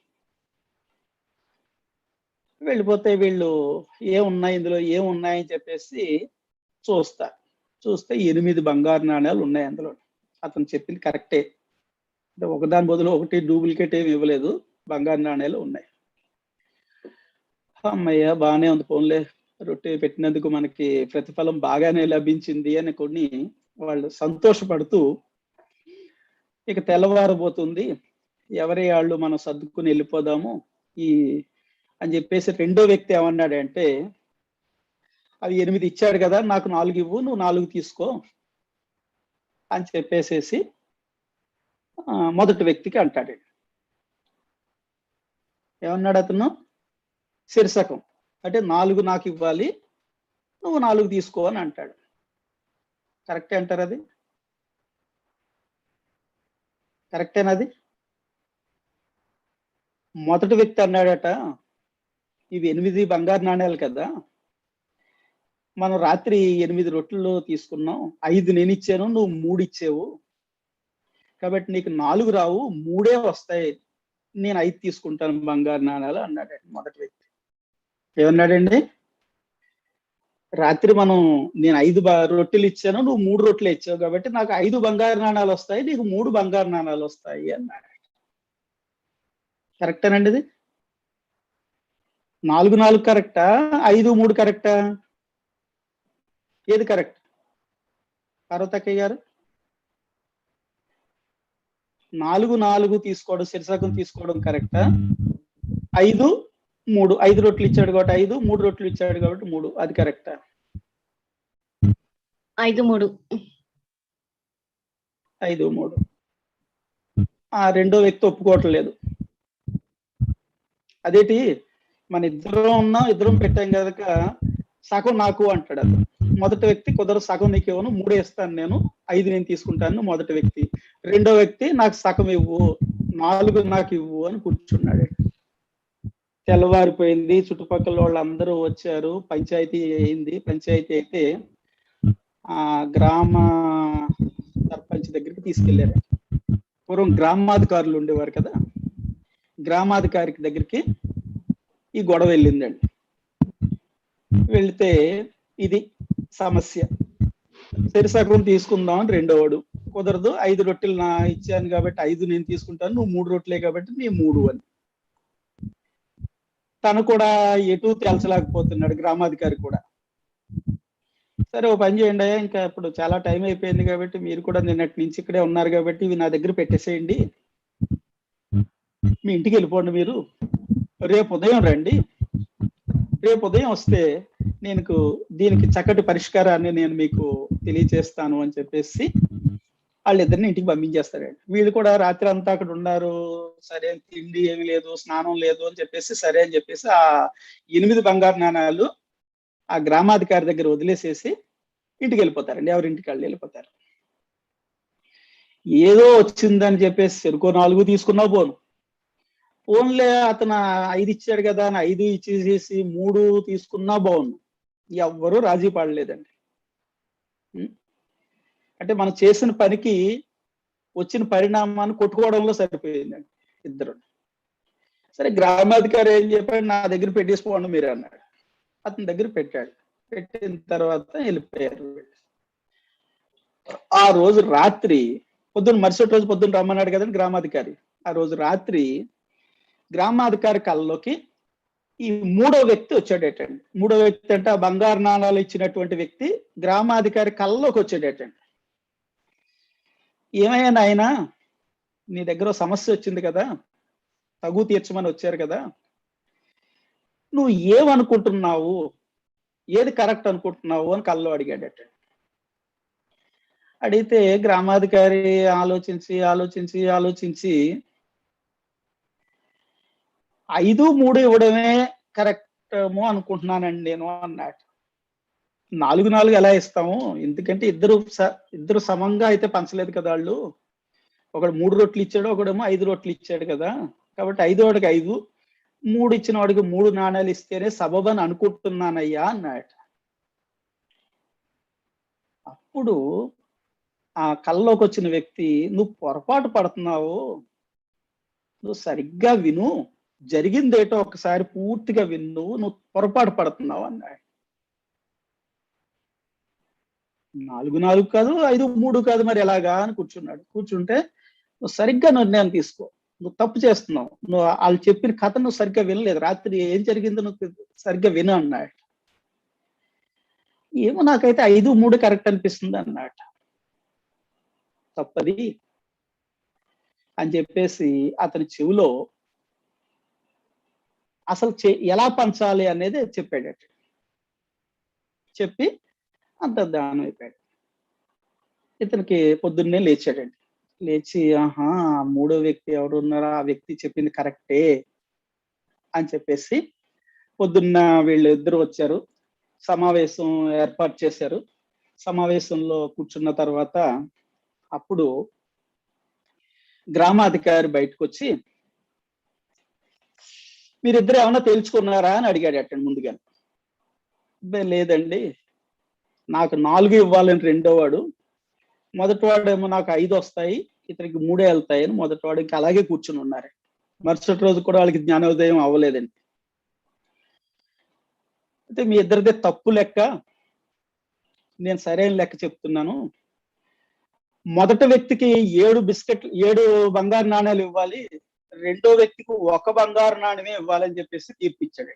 [SPEAKER 1] వెళ్ళిపోతే వీళ్ళు ఏమున్నాయి ఇందులో, ఏమున్నాయని చెప్పేసి చూస్తే 8 బంగారు నాణ్యాలు ఉన్నాయి అందులో. అతను చెప్పింది కరెక్టే, అంటే ఒకదాని బదులు ఒకటి డూప్లికేట్ ఏమి ఇవ్వలేదు, బంగారు నాణ్యాలు ఉన్నాయి. అమ్మయ్య, బాగానే ఉంది, ఫోన్లే, రొట్టె పెట్టినందుకు మనకి ప్రతిఫలం బాగానే లభించింది అని కొన్ని వాళ్ళు సంతోషపడుతూ, ఇక తెల్లవారబోతుంది, ఎవరి వాళ్ళు మనం సర్దుకుని వెళ్ళిపోదాము అని చెప్పేసి రెండో వ్యక్తి ఏమన్నాడంటే, అవి 8 ఇచ్చాడు కదా, నాకు 4 ఇవ్వు, నువ్వు 4 తీసుకో అని చెప్పేసేసి మొదటి వ్యక్తికి అంటాడు. ఏమన్నాడు అతను? శీర్షకం అంటే 4 నాకు ఇవ్వాలి, నువ్వు 4 తీసుకో అని అంటాడు. కరెక్టే అంటారు? అది కరెక్టేనా? అది మొదటి వ్యక్తి అన్నాడట, ఇవి 8 బంగారు నాణేలు కదా, మనం రాత్రి 8 రొట్టెలు తీసుకున్నాం, 5 నేను ఇచ్చాను, నువ్వు 3 ఇచ్చావు, కాబట్టి నీకు 4 రావు, 3 వస్తాయి, నేను 5 తీసుకుంటాను బంగారు నాణాలు అన్నాడండి మొదటి వ్యక్తి. ఏమన్నాడండి? రాత్రి నేను 5 రొట్టెలు ఇచ్చాను, నువ్వు 3 రొట్టెలు ఇచ్చావు, కాబట్టి నాకు 5 బంగారు నాణాలు వస్తాయి, నీకు 3 బంగారు నాణాలు వస్తాయి అన్నాడు. కరెక్టేనండి ఇది? 4, 4 కరెక్టా, 5, 3 కరెక్టా? ఏది కరెక్ట్ పార్వతక్కయ్య గారు? 4, 4 తీసుకోవడం, శిరసకం తీసుకోవడం కరెక్టా? 5, 3, 5 రొట్టెలు ఇచ్చాడు కాబట్టి 5, 3 రొట్టెలు ఇచ్చాడు కాబట్టి 3, అది కరెక్టా?
[SPEAKER 2] 5, 3.
[SPEAKER 1] 5, 3. ఆ రెండో వ్యక్తి ఒప్పుకోవట్లేదు. అదేంటి, మన ఇద్దరం పెట్టాం కనుక సగం నాకు అంటాడు అతను. మొదటి వ్యక్తి కుదరదు, సగం నీకు ఇవ్వను, 3 ఇస్తాను నేను, 5 నేను తీసుకుంటాను మొదటి వ్యక్తి. రెండో వ్యక్తి నాకు సగం ఇవ్వు, 4 నాకు ఇవ్వు అని కూర్చున్నాడు. తెల్లవారిపోయింది, చుట్టుపక్కల వాళ్ళందరూ వచ్చారు, పంచాయతీ అయింది. పంచాయతీ అయితే ఆ గ్రామ సర్పంచ్ దగ్గరికి తీసుకెళ్లారు. పూర్వం గ్రామాధికారులు ఉండేవారు కదా, గ్రామాధికారి దగ్గరికి ఈ గొడవ వెళ్ళిందండి. వెళితే ఇది సమస్య, శిరసకం తీసుకుందాం అని రెండోవాడు, కుదరదు, 5 రొట్టెలు నా ఇచ్చాను కాబట్టి 5 నేను తీసుకుంటాను, నువ్వు 3 రొట్టెలే కాబట్టి నీ 3 అని. తను కూడా ఎటు తేల్చలేకపోతున్నాడు, గ్రామాధికారి కూడా. సరే ఓ పని చేయండి, ఇంకా ఇప్పుడు చాలా టైం అయిపోయింది కాబట్టి మీరు కూడా నిన్నటి నుంచి ఇక్కడే ఉన్నారు కాబట్టి ఇవి నా దగ్గర పెట్టేసేయండి, మీ ఇంటికి వెళ్ళిపోండి, మీరు రేపు ఉదయం రండి, రేపు ఉదయం వస్తే నేను దీనికి చక్కటి పరిష్కారాన్ని నేను మీకు తెలియచేస్తాను అని చెప్పేసి వాళ్ళిద్దరిని ఇంటికి పంపించేస్తారండి. వీళ్ళు కూడా రాత్రి అంతా అక్కడ ఉన్నారు, సరే తిండి ఏమి లేదు, స్నానం లేదు అని చెప్పేసి సరే అని చెప్పేసి ఆ 8 బంగారు నాణాలు ఆ గ్రామాధికారి దగ్గర వదిలేసేసి ఇంటికి వెళ్ళిపోతారండి. ఎవరింటికి వాళ్ళు వెళ్ళిపోతారు. ఏదో వచ్చిందని చెప్పేసి చెరుకో 4 తీసుకున్నా పోను, ఓన్లే అతను 5 ఇచ్చాడు కదా అని 5 ఇచ్చేసేసి 3 తీసుకున్నా బాగుండు, ఎవ్వరూ రాజీ పడలేదండి. అంటే మనం చేసిన పనికి వచ్చిన పరిణామాన్ని కొట్టుకోవడంలో సరిపోయిందండి ఇద్దరు. సరే గ్రామాధికారి ఏం చెప్పాడు, నా దగ్గర పెట్టేసుకోండి మీరు అన్నాడు. అతని దగ్గర పెట్టాడు. పెట్టిన తర్వాత వెళ్ళిపోయారు. ఆ రోజు రాత్రి మరుసటి రోజు పొద్దున్న రమ్మన్నాడు కదండి గ్రామాధికారి. ఆ రోజు రాత్రి గ్రామాధికారి కళ్ళలోకి ఈ 3వ వ్యక్తి వచ్చాడేటండి. 3వ వ్యక్తి అంటే ఆ బంగారు నాణాలు ఇచ్చినటువంటి వ్యక్తి గ్రామాధికారి కళ్ళలోకి వచ్చాడేటండి. ఏమయ్యా నాయన, నీ దగ్గర సమస్య వచ్చింది కదా, తగు తీర్చమని వచ్చారు కదా, నువ్వు ఏమనుకుంటున్నావు, ఏది కరెక్ట్ అనుకుంటున్నావు అని కళ్ళలో అడిగాడట. అడిగితే గ్రామాధికారి ఆలోచించి 5, 3 ఇవ్వడమే కరెక్ట్ ఏమో అనుకుంటున్నానండి నేను అన్నాడు. 4, 4 ఎలా ఇస్తాము, ఎందుకంటే ఇద్దరు సమంగా అయితే పంచలేదు కదా వాళ్ళు, ఒకడు 3 రొట్టెలు ఇచ్చాడు, ఒకడేమో 5 రొట్టెలు ఇచ్చాడు కదా, కాబట్టి 5 వాడికి 5, 3 ఇచ్చిన వాడికి 3 నాణాలు ఇస్తేనే సబబని అనుకుంటున్నానయ్యా అన్నాడు. అప్పుడు ఆ కళ్ళలోకి వచ్చిన వ్యక్తి, నువ్వు పొరపాటు పడుతున్నావు, నువ్వు సరిగ్గా విను, జరిగిందేటో ఒకసారి పూర్తిగా విను, నువ్వు పొరపాటు పడుతున్నావు అన్నాడు. 4, 4 కాదు, 5, 3 కాదు, మరి ఎలాగా అని కూర్చున్నాడు. కూర్చుంటే నువ్వు సరిగ్గా నిర్ణయం తీసుకో, నువ్వు తప్పు చేస్తున్నావు, నువ్వు వాళ్ళు చెప్పిన కథ నువ్వు సరిగ్గా వినలేదు, రాత్రి ఏం జరిగిందో నువ్వు సరిగ్గా విను అన్నాడు. ఏమో నాకైతే 5, 3 కరెక్ట్ అనిపిస్తుంది అన్నాడు. తప్పది అని చెప్పేసి అతని చెవిలో అసలు ఎలా పంచాలి అనేది చెప్పాడట. చెప్పి అంతర్ధానం అయిపోయాడు. ఇతనికి పొద్దున్నే లేచాడండి. లేచి ఆహా, 3వ వ్యక్తి ఎవరు ఉన్నారో ఆ వ్యక్తి చెప్పింది కరెక్టే అని చెప్పేసి పొద్దున్న వీళ్ళిద్దరు వచ్చారు, సమావేశం ఏర్పాటు చేశారు. సమావేశంలో కూర్చున్న తర్వాత అప్పుడు గ్రామాధికారి బయటకు వచ్చి, మీరిద్దరు ఏమన్నా తేల్చుకున్నారా అని అడిగాడు ముందుగా. లేదండి, నాకు 4 ఇవ్వాలని రెండోవాడు, మొదటివాడేమో నాకు 5 వస్తాయి, ఇతనికి 3 వెళ్తాయి అని మొదటివాడు ఇంకా అలాగే కూర్చుని ఉన్నారు. మరుసటి రోజు కూడా వాళ్ళకి జ్ఞానోదయం అవ్వలేదండి. అయితే మీ ఇద్దరిదే తప్పు లెక్క, నేను సరైన లెక్క చెప్తున్నాను. మొదటి వ్యక్తికి 7 బంగారు నాణ్యాలు ఇవ్వాలి, రెండో వ్యక్తికి 1 బంగారు నాణ్యమే ఇవ్వాలని చెప్పేసి తీర్పిచ్చాడు.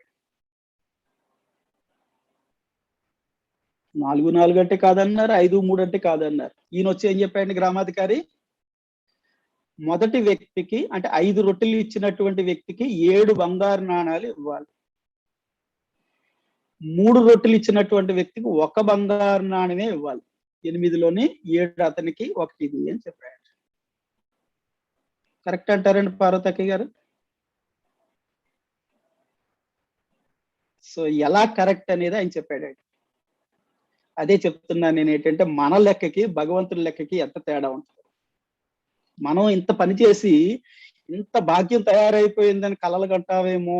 [SPEAKER 1] 4 4 అంటే కాదన్నారు, 5 3 అంటే కాదన్నారు. ఈయన వచ్చి ఏం చెప్పాడండి గ్రామాధికారి, మొదటి వ్యక్తికి అంటే 5 రొట్టెలు ఇచ్చినటువంటి వ్యక్తికి 7 బంగారు నాణాలు ఇవ్వాలి, 3 రొట్టెలు ఇచ్చినటువంటి వ్యక్తికి 1 బంగారు నాణ్యమే ఇవ్వాలి, 8లోని 7 అతనికి 1 ఇది అని చెప్పాడు. కరెక్ట్ అంటారండి పార్వతక్క గారు? సో ఎలా కరెక్ట్ అనేది ఆయన చెప్పాడు. అదే చెప్తున్నాను నేను, ఏంటంటే మన లెక్కకి భగవంతుడి లెక్కకి ఎంత తేడా ఉంటుంది. మనం ఇంత పని చేసి ఇంత భాగ్యం తయారైపోయిందని కలలు కంటావేమో,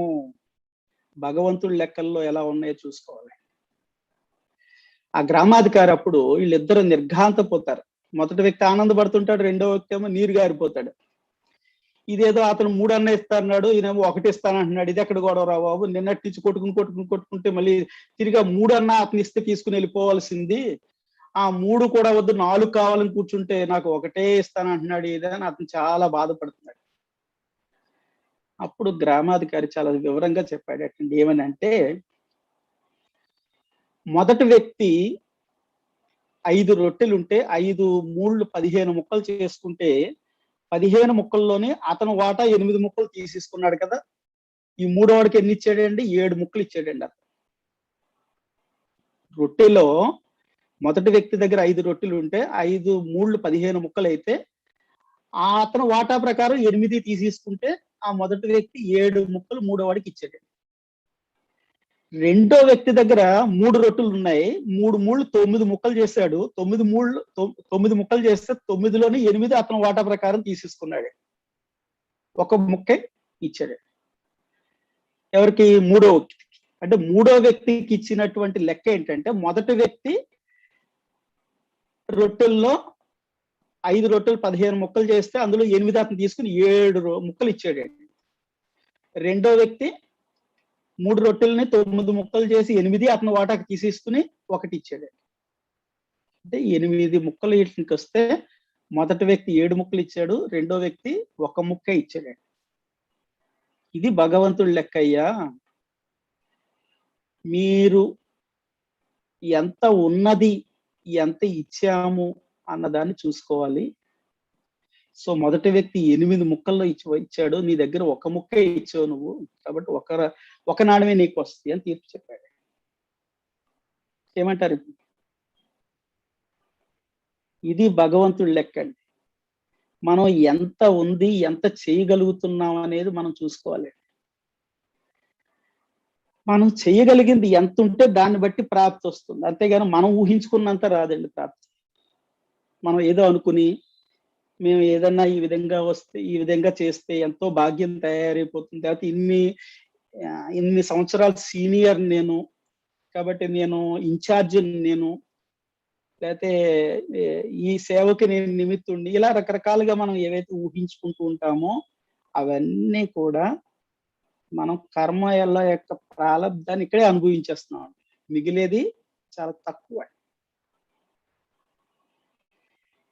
[SPEAKER 1] భగవంతుడి లెక్కల్లో ఎలా ఉన్నాయో చూసుకోవాలి. ఆ గ్రామాధికారి అప్పుడు వీళ్ళిద్దరు నిర్ఘాంతపోతారు. మొదటి వ్యక్తి ఆనందపడుతుంటాడు, రెండో వ్యక్తి ఏమో నీరు గారిపోతాడు. ఇదేదో అతను 3 అన్న ఇస్తాన్నాడు, ఈయనేమో 1 ఇస్తానంటున్నాడు, ఇది ఎక్కడ గొడవ రా బాబు, నిన్నటి నుంచి కొట్టుకుంటే మళ్ళీ తిరిగా 3 అన్న అతను ఇస్తే తీసుకుని వెళ్ళిపోవాల్సింది, ఆ 3 కూడా వద్దు 4 కావాలని కూర్చుంటే నాకు 1 ఇస్తానంటున్నాడు ఇదని అతను చాలా బాధపడుతున్నాడు. అప్పుడు గ్రామాధికారి చాలా వివరంగా చెప్పాడు. ఏమనంటే, మొదటి వ్యక్తి 5 రొట్టెలుంటే 5 3 15 ముక్కలు చేసుకుంటే 15 ముక్కల్లోనే అతను వాటా 8 ముక్కలు తీసేసుకున్నాడు కదా. ఈ మూడో వాడికి ఎన్ని ఇచ్చాడండి? 7 ముక్కలు ఇచ్చాడండి. అతను రొట్టెలో మొదటి వ్యక్తి దగ్గర 5 రొట్టెలు ఉంటే 5 3 15 ముక్కలు అయితే అతను వాటా ప్రకారం 8 తీసేసుకుంటే ఆ మొదటి వ్యక్తి 7 ముక్కలు మూడో వాడికి ఇచ్చాడండి. రెండో వ్యక్తి దగ్గర 3 రొట్టెలు ఉన్నాయి, 3 3 9 ముక్కలు చేశాడు, 9 ముక్కలు చేస్తే 9లోని 8 అతను వాటా ప్రకారం తీసేసుకున్నాడు, 1 ముక్కే ఇచ్చాడు. ఎవరికి? మూడో వ్యక్తికి. అంటే మూడో వ్యక్తికి ఇచ్చినటువంటి లెక్క ఏంటంటే, మొదటి వ్యక్తి రొట్టెల్లో 5 రొట్టెలు 15 ముక్కలు చేస్తే అందులో 8 అతను తీసుకుని 7 ముక్కలు ఇచ్చాడు. రెండో వ్యక్తి 3 రొట్టెలని 9 ముక్కలు చేసి 8 అతను వాటాకి తీసేసుకుని 1 ఇచ్చాడు. అంటే 8 ముక్కలు ఇంటికి వస్తే మొదటి వ్యక్తి 7 ముక్కలు ఇచ్చాడు, రెండో వ్యక్తి 1 ముక్కే ఇచ్చాడు. ఇది భగవంతుడి లెక్క అయ్యా. మీరు ఎంత ఉన్నది, ఎంత ఇచ్చాము అన్నదాన్ని చూసుకోవాలి. సో మొదటి వ్యక్తి 8 ముక్కల్లో ఇచ్చాడు, నీ దగ్గర 1 ముక్కే ఇచ్చావు నువ్వు, కాబట్టి ఒక నాణ్యమే నీకు వస్తుంది అని తీర్పు చెప్పాడు. ఏమంటారు? ఇది భగవంతుడి లెక్క అండి. మనం ఎంత ఉంది, ఎంత చేయగలుగుతున్నాం అనేది మనం చూసుకోవాలి. మనం చేయగలిగింది ఎంత ఉంటే దాన్ని బట్టి ప్రాప్తి వస్తుంది, అంతేగాని మనం ఊహించుకున్నంత రాదండి ప్రాప్తి. మనం ఏదో అనుకుని మేము ఏదన్నా ఈ విధంగా వస్తే, ఈ విధంగా చేస్తే ఎంతో భాగ్యం తయారైపోతుంది, లేకపోతే ఇన్ని సంవత్సరాలు సీనియర్ నేను కాబట్టి నేను ఇన్ఛార్జ్, నేను లేకపోతే ఈ సేవకి నేను నిమిత్తుడిని, ఇలా రకరకాలుగా మనం ఏవైతే ఊహించుకుంటూ ఉంటామో అవన్నీ కూడా మనం కర్మ యొక్క ప్రారంధాన్ని ఇక్కడే అనుభవించేస్తున్నాం. మిగిలేది చాలా తక్కువ.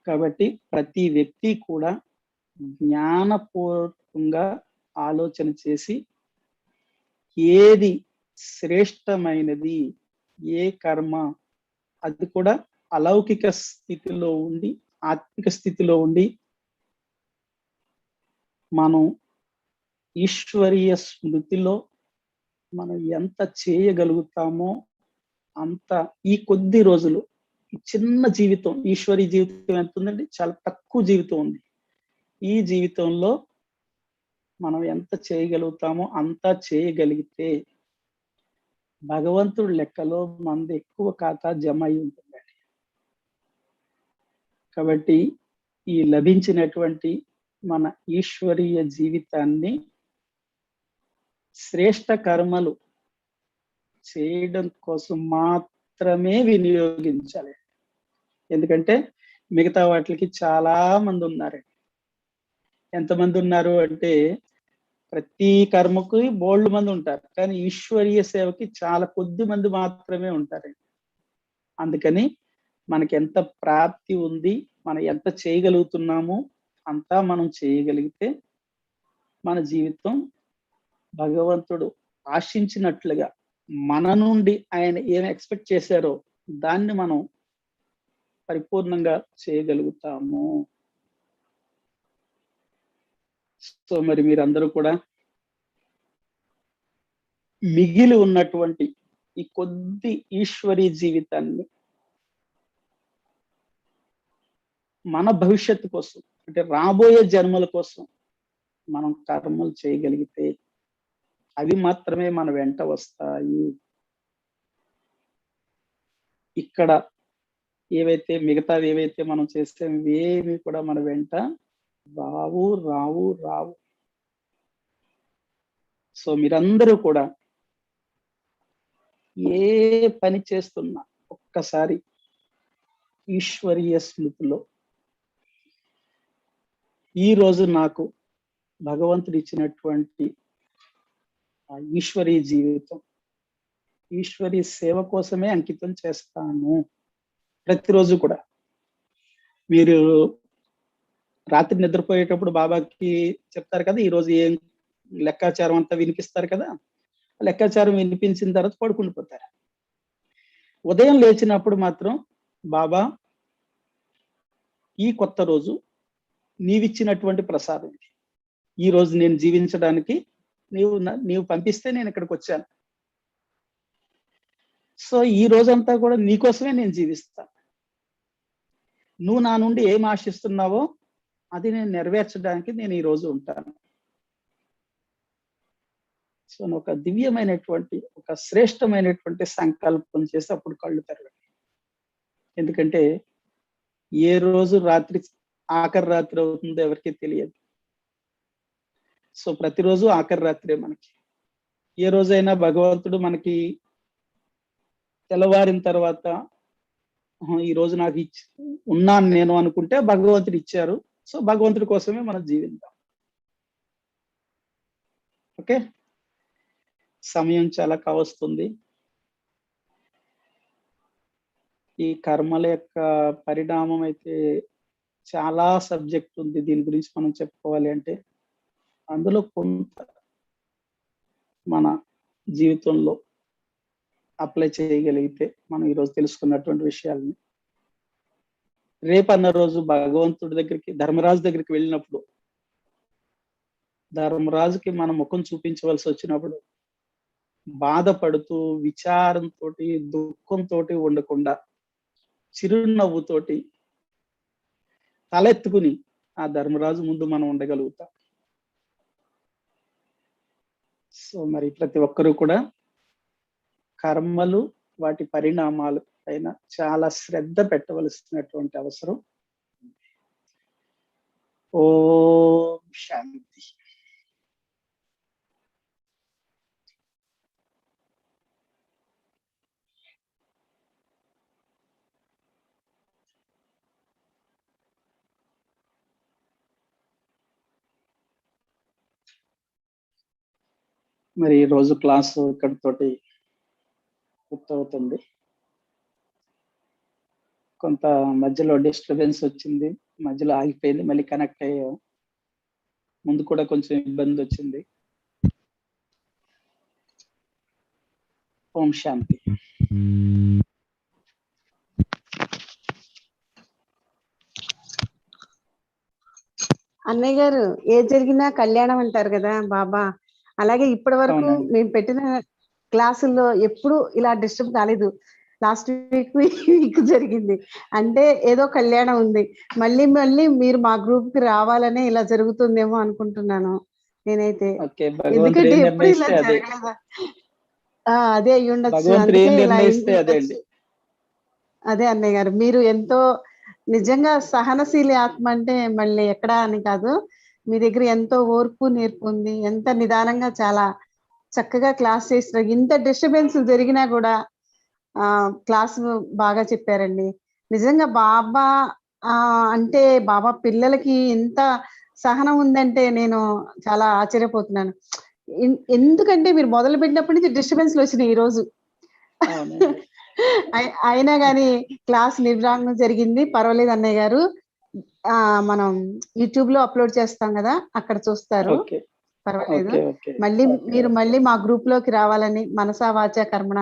[SPEAKER 1] కాబట్టి ప్రతి వ్యక్తి కూడా జ్ఞానపూర్వకంగా ఆలోచన చేసి ఏది శ్రేష్టమైనది, ఏ కర్మ, అది కూడా అలౌకిక స్థితిలో ఉండి ఆత్మిక స్థితిలో ఉండి మనం ఈశ్వరీయ స్మృతిలో మనం ఎంత చేయగలుగుతామో అంత ఈ కొద్ది రోజులు, ఈ చిన్న జీవితం, ఈశ్వరీ జీవితం ఎంత ఉందండి? చాలా తక్కువ జీవితం ఉంది. ఈ జీవితంలో మనం ఎంత చేయగలుగుతామో అంతా చేయగలిగితే భగవంతుడి లెక్కలో మనది ఎక్కువ ఖాతా జమ అయి ఉంటుందండి. కాబట్టి ఈ లభించినటువంటి మన ఈశ్వరీయ జీవితాన్ని శ్రేష్ట కర్మలు చేయడం కోసం మాత్రమే వినియోగించాలి. ఎందుకంటే మిగతా వాటికి చాలా మంది ఉన్నారు. ఎంతమంది ఉన్నారు అంటే ప్రతి కర్మకు బోల్డ్ మంది ఉంటారు, కానీ ఈశ్వరీయ సేవకి చాలా కొద్ది మంది మాత్రమే ఉంటారు. అందుకని మనకి ఎంత ప్రాప్తి ఉంది, మనం ఎంత చేయగలుగుతున్నామో అంతా మనం చేయగలిగితే మన జీవితం భగవంతుడు ఆశించినట్లుగా మన నుండి ఆయన ఏం ఎక్స్పెక్ట్ చేశారో దాన్ని మనం పరిపూర్ణంగా చేయగలుగుతాము. సో మరి మీరందరూ కూడా మిగిలి ఉన్నటువంటి ఈ కొద్ది ఈశ్వరీ జీవితాన్ని మన భవిష్యత్తు కోసం, అంటే రాబోయే జన్మల కోసం మనం కర్మలు చేయగలిగితే అవి మాత్రమే మన వెంట వస్తాయి. ఇక్కడ ఏవైతే మిగతావి ఏవైతే మనం చేస్తే ఏవి కూడా మన వెంట రావు రావు రావు. సో మీరందరూ కూడా ఏ పని చేస్తున్నా ఒక్కసారి ఈశ్వరీయ స్మృతిలో ఈ రోజు నాకు భగవంతుడు ఇచ్చినటువంటి ఈశ్వరీ జీవితం, ఈశ్వరీ సేవ కోసమే అంకితం చేస్తాను. ప్రతిరోజు కూడా మీరు రాత్రి నిద్రపోయేటప్పుడు బాబాకి చెప్తారు కదా, ఈరోజు ఏం లెక్కాచారం అంతా వినిపిస్తారు కదా, లెక్కాచారం వినిపించిన తర్వాత పడుకుండిపోతారు. ఉదయం లేచినప్పుడు మాత్రం బాబా ఈ కొత్త రోజు నీవిచ్చినటువంటి ప్రసాదం, ఈ రోజు నేను జీవించడానికి నీవు పంపిస్తే నేను ఇక్కడికి వచ్చాను. సో ఈ రోజంతా కూడా నీకోసమే నేను జీవిస్తాను. నువ్వు నా నుండి ఏం ఆశిస్తున్నావో అది నేను నెరవేర్చడానికి నేను ఈ రోజు ఉంటాను. సో ఒక దివ్యమైనటువంటి ఒక శ్రేష్టమైనటువంటి సంకల్పం చేసి అప్పుడు కళ్ళు తెరవండి. ఎందుకంటే ఏ రోజు రాత్రి ఆఖరి రాత్రి అవుతుందో ఎవరికి తెలియదు. సో ప్రతిరోజు ఆఖరి రాత్రే మనకి. ఏ రోజైనా భగవంతుడు మనకి తెల్లవారిన తర్వాత ఈ రోజు నాకు ఉన్నాను నేను అనుకుంటే భగవంతుడు ఇచ్చారు. సో భగవంతుడి కోసమే మనం జీవిద్దాం. ఓకే, సమయం చాలా కావస్తుంది. ఈ కర్మల యొక్క పరిణామం అయితే చాలా సబ్జెక్ట్ ఉంది. దీని గురించి మనం చెప్పుకోవాలి అంటే అందులో కొంత మన జీవితంలో అప్లై చేయగలిగితే మనం ఈరోజు తెలుసుకున్నటువంటి విషయాలని రేపన్న రోజు భగవంతుడి దగ్గరికి, ధర్మరాజు దగ్గరికి వెళ్ళినప్పుడు ధర్మరాజుకి మన ముఖం చూపించవలసి వచ్చినప్పుడు బాధపడుతూ విచారంతో దుఃఖంతో ఉండకుండా చిరునవ్వుతోటి తలెత్తుకుని ఆ ధర్మరాజు ముందు మనం ఉండగలుగుతాం. సో మరి ప్రతి ఒక్కరూ కూడా కర్మలు వాటి పరిణామాలు పైన చాలా శ్రద్ధ పెట్టవలసినటువంటి అవసరం. ఓం శాంతి. మరి ఈ రోజు క్లాసు ఇక్కడితోటి పూర్తవుతుంది. కొంత మధ్యలో డిస్టర్బెన్స్ వచ్చింది, మధ్యలో ఆగిపోయింది, మళ్ళీ కనెక్ట్ అయ్యాం. ముందు కూడా కొంచెం ఇబ్బంది వచ్చింది. ఓం శాంతి.
[SPEAKER 3] అన్నయ్య గారు, ఏ జరిగినా కళ్యాణం అంటారు కదా బాబా. అలాగే ఇప్పటి వరకు మేము పెట్టిన క్లాసుల్లో ఎప్పుడు ఇలా డిస్టర్బ్ కాలేదు. లాస్ట్ వీక్ జరిగింది అంటే ఏదో కళ్యాణం ఉంది. మళ్ళీ మళ్ళీ మీరు మా గ్రూప్ కి రావాలనే ఇలా జరుగుతుందేమో అనుకుంటున్నాను నేనైతే. ఎందుకంటే ఎప్పుడు ఇలా జరగలేదా? అదే అయ్యి ఉండొచ్చు. అందుకే ఇలా అదే అన్నయ్య గారు, మీరు ఎంతో నిజంగా సహనశీలి ఆత్మ అంటే మళ్ళీ ఎక్కడా అని కాదు, మీ దగ్గర ఎంతో ఓర్పు నేర్పు ఉంది. ఎంత నిదానంగా చాలా చక్కగా క్లాస్ చేస్తున్నారు. ఇంత డిస్టర్బెన్స్ జరిగినా కూడా క్లాస్ బాగా చెప్పారండి. నిజంగా బాబా అంటే బాబా పిల్లలకి ఎంత సహనం ఉందంటే నేను చాలా ఆశ్చర్యపోతున్నాను. ఎందుకంటే మీరు మొదలు పెట్టినప్పటి నుంచి డిస్టర్బెన్స్లు వచ్చినాయి ఈ రోజు. అయినా కానీ క్లాస్ నిర్వహణ జరిగింది. పర్వాలేదు అన్నయ్య గారు. మనం యూట్యూబ్ లో అప్లోడ్ చేస్తాం కదా, అక్కడ చూస్తారు. పర్వాలేదు. మీరు మళ్ళీ మా గ్రూప్ లోకి రావాలని మనసా వాచా కర్మణ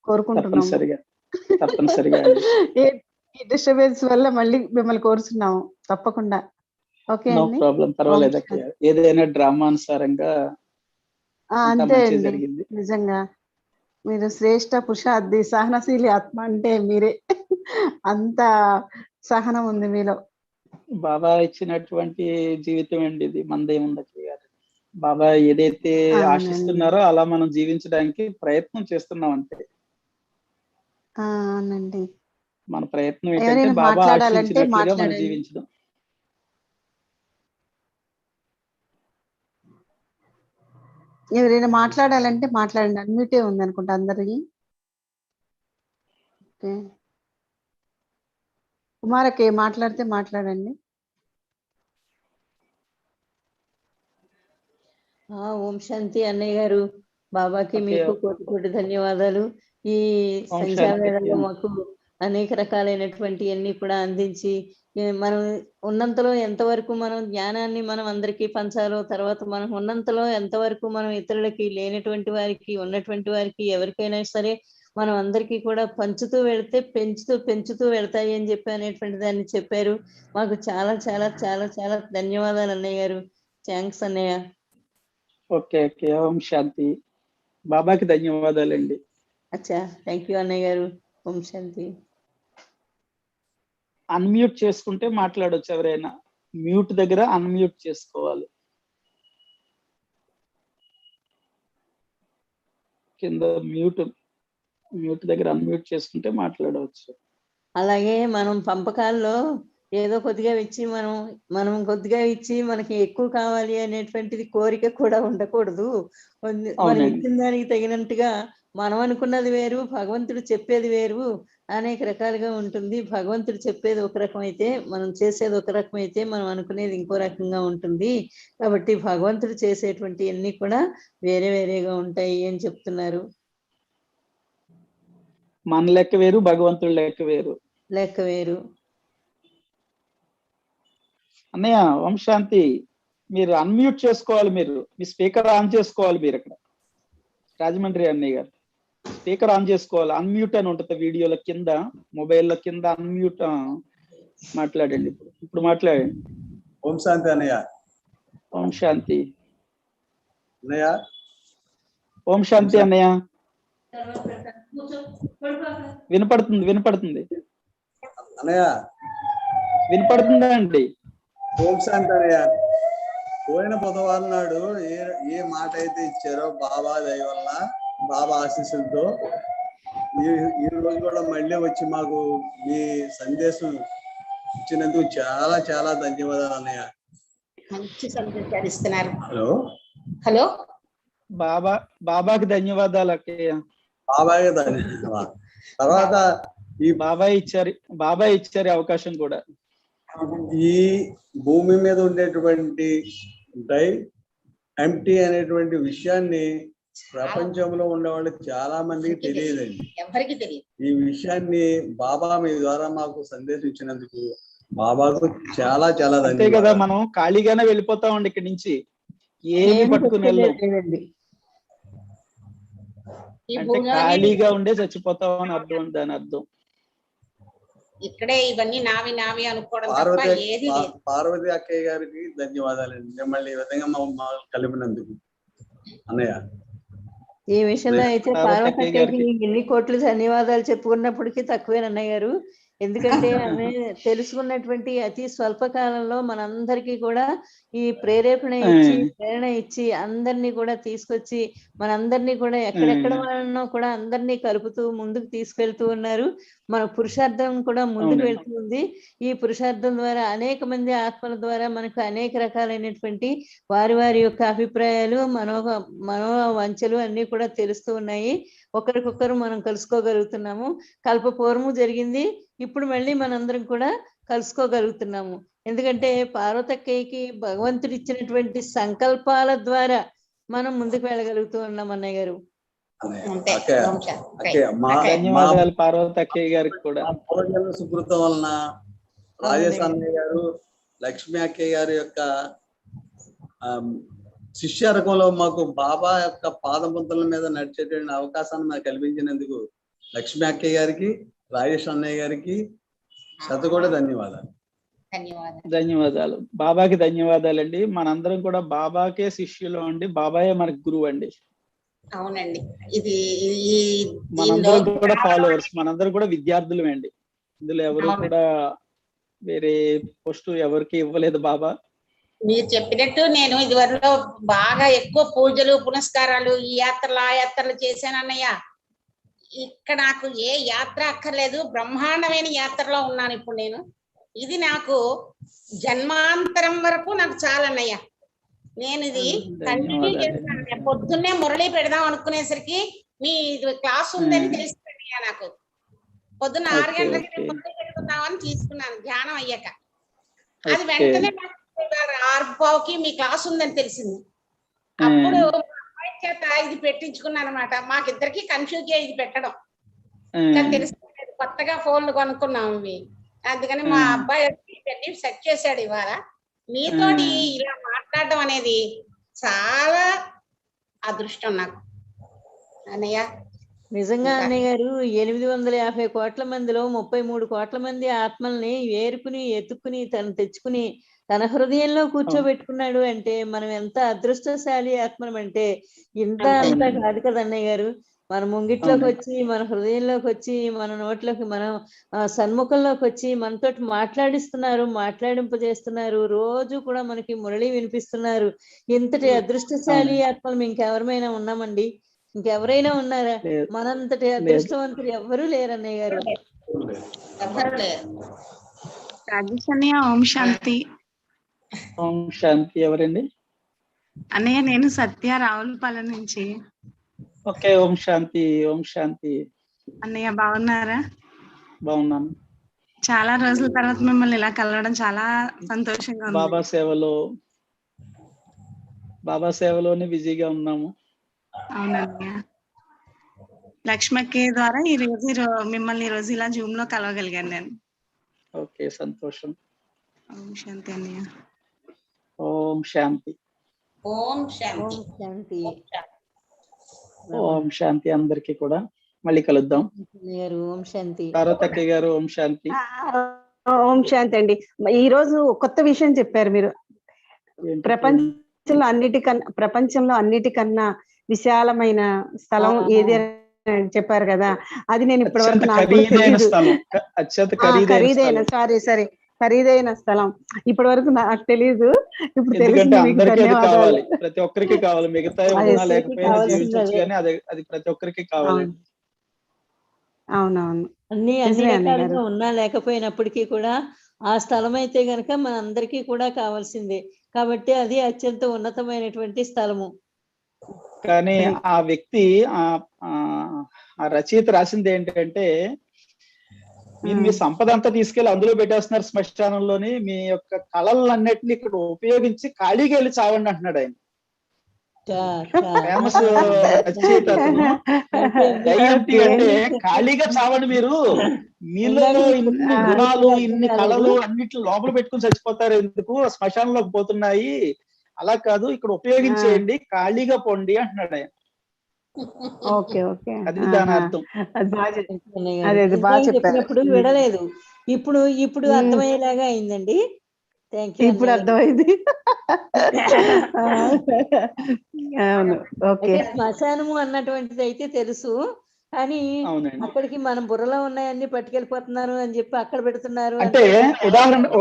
[SPEAKER 3] కోరుకుంటున్నాము.
[SPEAKER 1] తప్పనిసరిగా
[SPEAKER 3] ఈ డిస్టర్బెన్స్ వల్ల మళ్ళీ మిమ్మల్ని కోరుతున్నాము తప్పకుండా. ఓకే అండి,
[SPEAKER 1] పర్వాలేదు. ఏదైనా డ్రామా అనుసారంగా
[SPEAKER 3] అంతే అండి. నిజంగా మీరు శ్రేష్ఠ పురుషార్థి సహనశీలి ఆత్మ అంటే మీరే. అంత సహనం ఉంది మీలో.
[SPEAKER 1] బాబా ఇచ్చినటువంటి జీవితం అండి ఇది. మనదేముంది గారు, బాబా ఏదైతే ఆశిస్తున్నారో అలా మనం జీవించడానికి ప్రయత్నం చేస్తున్నాం అంతే.
[SPEAKER 3] అవునండి.
[SPEAKER 1] మన ప్రయత్నం ఏంటంటే బాబా ఆశించినట్లుగా మనం జీవించడం.
[SPEAKER 3] ఎవరైనా మాట్లాడాలంటే మాట్లాడండి. అన్మ్యూటే ఉంది అనుకుంటా అందరికి. కుమారకే మాట్లాడితే మాట్లాడండి.
[SPEAKER 4] ఓం శాంతి అన్నయ్య గారు. బాబాకి మీకు కోటి కోటి ధన్యవాదాలు. ఈ సంధ్యావేళలో మాకు అనేక రకాలైనటువంటి అన్ని కూడా అందించి మనం ఉన్నంతలో ఎంతవరకు మనం జ్ఞానాన్ని మనం అందరికీ పంచాలో, తర్వాత మనం ఉన్నంతలో ఎంతవరకు మనం ఇతరులకి, లేనటువంటి వారికి, ఉన్నటువంటి వారికి, ఎవరికైనా సరే మనం అందరికీ కూడా పంచుతూ వెళితే పెంచుతూ వెళ్తాయి అని చెప్పి అనేటువంటి దాన్ని చెప్పారు. మాకు చాలా చాలా చాలా చాలా ధన్యవాదాలు అన్నయ్య గారు. థ్యాంక్స్ అన్నయ్య.
[SPEAKER 1] ఓకే. ఓం శాంతి. బాబాకి ధన్యవాదాలండి.
[SPEAKER 4] అచ్చా, థ్యాంక్ యూ అన్నయ్య గారు. ఓం శాంతి.
[SPEAKER 1] అన్మ్యూట్ చేసుకుంటే మాట్లాడొచ్చు. ఎవరైనా మ్యూట్ దగ్గర అన్మ్యూట్ చేసుకోవాలి. కింద మ్యూట్ దగ్గర అన్మ్యూట్ చేసుకుంటే మాట్లాడవచ్చు.
[SPEAKER 4] అలాగే మనం పంపకాల్లో ఏదో కొద్దిగా ఇచ్చి మనం కొద్దిగా ఇచ్చి మనకి ఎక్కువ కావాలి అనేటువంటిది కోరిక కూడా ఉండకూడదు. మనం ఇచ్చిన దానికి తగినట్టుగా మనం అనుకున్నది వేరు, భగవంతుడు చెప్పేది వేరు. అనేక రకాలుగా ఉంటుంది. భగవంతుడు చెప్పేది ఒక రకం అయితే, మనం చేసేది ఒక రకం అయితే, మనం అనుకునేది ఇంకో రకంగా ఉంటుంది. కాబట్టి భగవంతుడు చేసేటువంటి అన్ని కూడా వేరే వేరేగా ఉంటాయి అని చెప్తున్నారు.
[SPEAKER 1] మన లెక్క వేరు, భగవంతుడి లెక్క వేరు. అన్నయ్య ఓం శాంతి. మీరు అన్మ్యూట్ చేసుకోవాలి. మీరు మీ స్పీకర్ ఆన్ చేసుకోవాలి. మీరు అక్కడ రాజమండ్రి అన్నయ్య గారు స్పీకర్ ఆన్ చేసుకోవాలి. అన్మ్యూట్ అని ఉంటుంది వీడియోల కింద, మొబైల్లో కింద అన్మ్యూట్. మాట్లాడండి. ఇప్పుడు మాట్లాడండి.
[SPEAKER 5] ఓం శాంతి అన్నయ్య.
[SPEAKER 1] ఓం శాంతి
[SPEAKER 5] అన్నయ్య.
[SPEAKER 1] ఓం శాంతి అన్నయ్య. వినపడుతుంది
[SPEAKER 5] అన్నయ్య.
[SPEAKER 1] వినపడుతుందా అండి?
[SPEAKER 5] ఓం శాంతి అన్నయ్య. పోయిన బుధవారం నాడు ఏ మాట అయితే ఇచ్చారో బాబా దయ వల్ల, బాబా ఆశీస్సులతో ఈ రోజు కూడా మళ్ళీ వచ్చి మాకు మీ సందేశం ఇచ్చినందుకు చాలా చాలా ధన్యవాదాలు అన్నయ్య.
[SPEAKER 6] మంచి సందేశాలు ఇస్తున్నారు.
[SPEAKER 5] హలో.
[SPEAKER 1] బాబాకి ధన్యవాదాలు అక్కయ్య.
[SPEAKER 5] బాబాకి ధన్యవాదాలు. తర్వాత ఈ బాబా ఇచ్చారు అవకాశం కూడా. ఈ భూమి మీద ఉండేటువంటి ఎంటీ అనేటువంటి విషయాన్ని ప్రపంచంలో ఉండే వాళ్ళకి చాలా మందికి తెలియదండి.
[SPEAKER 6] ఎవరికి తెలియదు.
[SPEAKER 5] ఈ విషయాన్ని బాబా మీ ద్వారా మాకు సందేశం ఇచ్చినందుకు బాబాకు చాలా చాలా
[SPEAKER 1] అంతే కదా. మనం ఖాళీగానే వెళ్ళిపోతామండి ఇక్కడి నుంచి, ఏమి పట్టుకుని వెళ్ళండి. అంటే ఖాళీగా ఉండే చచ్చిపోతామని అర్థం. దాని అర్థం
[SPEAKER 6] ఇక్కడే ఇవన్నీ నావి అనుకోవడం.
[SPEAKER 5] పార్వతి అక్కయ్య గారికి ధన్యవాదాలండి, మిమ్మల్ని ఈ విధంగా కలిపినందుకు. అన్నయ్య,
[SPEAKER 4] ఈ విషయంలో అయితే పార్వతి అక్కయ్యకి ఎన్ని కోట్లు ధన్యవాదాలు చెప్పుకున్నప్పటికీ తక్కువేనన్నయ్య గారు. ఎందుకంటే ఆమె తెలుసుకున్నటువంటి అతి స్వల్ప కాలంలో మనందరికీ కూడా ఈ ప్రేరేపణ ఇచ్చి ప్రేరణ ఇచ్చి అందరినీ కూడా తీసుకొచ్చి మనందరినీ కూడా ఎక్కడెక్కడ వాళ్ళనో కూడా అందరినీ కలుపుతూ ముందుకు తీసుకెళ్తూ ఉన్నారు. మన పురుషార్థం కూడా ముందుకు వెళ్తూ ఉంది. ఈ పురుషార్థం ద్వారా అనేక మంది ఆత్మల ద్వారా మనకు అనేక రకాలైనటువంటి వారి వారి యొక్క అభిప్రాయాలు మనోవంచలు అన్ని కూడా తెలుస్తూ ఉన్నాయి. ఒకరికొకరు మనం కలుసుకోగలుగుతున్నాము. కల్పపూర్వము జరిగింది, ఇప్పుడు మళ్ళీ మనందరం కూడా కలుసుకోగలుగుతున్నాము. ఎందుకంటే పార్వతక్కయ్యకి భగవంతుడు ఇచ్చినటువంటి సంకల్పాల ద్వారా మనం ముందుకు వెళ్ళగలుగుతూ ఉన్నాం అన్నయ్య గారు.
[SPEAKER 1] ధన్యవాదాలు పార్వతక్కయ్య గారికి కూడా.
[SPEAKER 5] సుకృతం వలన రాజేశ్ అన్నయ్య గారు, లక్ష్మీ అక్కయ్య గారి యొక్క శిష్యరకంలో మాకు బాబా యొక్క పాదముద్రల మీద నడిచేటువంటి అవకాశాన్ని మాకు కల్పించినందుకు లక్ష్మీ అక్కయ్య గారికి, రాజేష్ అన్నయ్య గారికి శతకోటి ధన్యవాదాలు.
[SPEAKER 1] ధన్యవాదాలు. బాబాకి ధన్యవాదాలండి. మనందరం కూడా బాబాకే శిష్యులు అండి, బాబాయే మనకు గురువు అండి.
[SPEAKER 6] అవునండి, ఇది
[SPEAKER 1] మనందరం కూడా ఫాలోవర్స్, మనందరం కూడా విద్యార్థులు అండి. ఇందులో ఎవరు కూడా వేరే పోస్ట్ ఎవరికి ఇవ్వలేదు బాబా.
[SPEAKER 6] మీరు చెప్పినట్టు నేను ఇదివరలో బాగా ఎక్కువ పూజలు పునస్కారాలు ఈ యాత్రలు ఆ యాత్రలు చేశాను అన్నయ్య. ఇక్కడ నాకు ఏ యాత్ర అక్కర్లేదు, బ్రహ్మాండమైన యాత్రలో ఉన్నాను ఇప్పుడు నేను. ఇది నాకు జన్మాంతరం వరకు నాకు చాలన్నయ్య. నేను ఇది కంటిన్యూ చేస్తాను. పొద్దున్నే మురళి పెడదాం అనుకునేసరికి మీ క్లాస్ ఉందని తెలిసిందయ్యా నాకు. పొద్దున్న 6 గంటలకి మురళి పెడుతున్నామని తీసుకున్నాను ధ్యానం అయ్యాక. అది వెంటనే 6:15కి మీ క్లాస్ ఉందని తెలిసింది. అప్పుడు అమ్మాయి చేత ఇది పెట్టించుకున్నాను అనమాట. మాకిద్దరికి కన్ఫ్యూజ్ ఇది పెట్టడం తెలుసుకోలేదు. కొత్తగా ఫోన్లు కొనుక్కున్నాము ఇవి, అందుకని మా అబ్బాయి ఇవన్నీ సెట్ చేశాడు ఇవాళ. మీతోటి ఇలా మాట్లాడడం అనేది చాలా అదృష్టం నాకు అన్నయ్య.
[SPEAKER 4] నిజంగా అన్నయ్య గారు 850 కోట్ల మందిలో 33 కోట్ల మంది ఆత్మల్ని ఏరుకుని ఎత్తుకుని తను తెచ్చుకుని తన హృదయంలో కూర్చోబెట్టుకున్నాడు అంటే మనం ఎంత అదృష్టశాలి ఆత్మనం అంటే ఇంత అంతా కాదు కదా అన్నయ్య గారు. మన ముంగిట్లోకి వచ్చి మన హృదయంలోకి వచ్చి మన నోట్లోకి మనం సన్ముఖంలోకి వచ్చి మనతోటి మాట్లాడిస్తున్నారు, మాట్లాడింపజేస్తున్నారు. రోజు కూడా మనకి మురళి వినిపిస్తున్నారు. ఇంతటి అదృష్టశాలి ఆత్మలు ఇంకెవరైనా ఉన్నామండి? ఇంకెవరైనా ఉన్నారా? మనంతటి అదృష్టవంతులు ఎవ్వరూ లేరు అన్నయ్య గారు.
[SPEAKER 7] రాజేష్ అన్నయ్య, ఓం శాంతి.
[SPEAKER 1] ఓం శాంతి. ఎవరండి?
[SPEAKER 7] అన్నయ్య నేను సత్య, రావులపాలెం నుంచి.
[SPEAKER 1] ఓకే, ఓం శాంతి. ఓం శాంతి
[SPEAKER 7] అన్నయ్య, బాగున్నారా?
[SPEAKER 1] బాగున్నాను.
[SPEAKER 7] చాలా రోజుల తర్వాత మిమ్మల్ని ఇలా కలవడం చాలా సంతోషంగా ఉంది.
[SPEAKER 1] బాబా సేవలోనే బిజీగా ఉన్నాము.
[SPEAKER 7] అవునన్నయ్య, లక్ష్మకి ద్వారా ఈ రోజు మిమ్మల్ని ఈ రోజు ఇలా జూమ్ లో కలవగలిగాను నేను.
[SPEAKER 1] ఓకే, సంతోషం.
[SPEAKER 7] ఓం శాంతి అన్నయ్య.
[SPEAKER 1] ఓం శాంతి.
[SPEAKER 6] ఓం శాంతి.
[SPEAKER 1] ఓం శాంతి. అందరికి కూడా మళ్ళీ కలుద్దాం.
[SPEAKER 4] ఓం శాంతి.
[SPEAKER 1] పార్వతక్కయ్య గారు ఓం శాంతి.
[SPEAKER 3] ఓం శాంతి అండి. ఈ రోజు కొత్త విషయం చెప్పారు మీరు. ప్రపంచంలో అన్నిటికన్నా విశాలమైన స్థలం ఏది చెప్పారు కదా, అది నేను ఇప్పటి వరకు ఖరీదైన స్థలం ఇప్పటి వరకు నాకు తెలియదు. ఇప్పుడు
[SPEAKER 1] కావాలి, ప్రతి ఒక్కరికి కావాలి. మిగతా లేకపోయినా జీవించవచ్చు కానీ అది ప్రతి ఒక్కరికి కావాలి.
[SPEAKER 3] అవునవును,
[SPEAKER 4] అన్ని రకాలుగా ఉన్నా లేకపోయినప్పటికీ కూడా ఆ స్థలం అయితే గనక మన అందరికీ కూడా కావాల్సిందే. కాబట్టి అది అత్యంత ఉన్నతమైనటువంటి స్థలము.
[SPEAKER 1] కానీ ఆ వ్యక్తి ఆ రచయిత రాసింది ఏంటంటే, మీరు మీ సంపద అంతా తీసుకెళ్లి అందులో పెట్టేస్తున్నారు శ్మశానంలోని, మీ యొక్క కళలన్నిటిని ఇక్కడ ఉపయోగించి ఖాళీగా వెళ్ళి చావండి అంటున్నాడు ఆయన. ఫేమస్ రచయిత అంటే ఖాళీగా చావండి మీరు, మీలో ఇన్ని గుణాలు ఇన్ని కళలు అన్నిటి లోపల పెట్టుకుని చచ్చిపోతారు, ఎందుకు శ్మశానంలోకి పోతున్నాయి, అలా కాదు ఇక్కడ ఉపయోగించేయండి, ఖాళీగా పోండి అంటున్నాడు ఆయన. అది దాని అర్థం.
[SPEAKER 4] చెప్పినప్పుడు విడలేదు, ఇప్పుడు అర్థమయ్యేలాగా అయిందండి.
[SPEAKER 3] ఇప్పుడు అర్థమైంది.
[SPEAKER 4] శ్మశానము అన్నటువంటిది అయితే తెలుసు, కానీ
[SPEAKER 1] అవునండి.
[SPEAKER 4] అక్కడికి మన బుర్రలో ఉన్నాయన్ని పట్టుకెళ్ళిపోతున్నారు అని చెప్పి అక్కడ పెడుతున్నారు
[SPEAKER 1] అంటే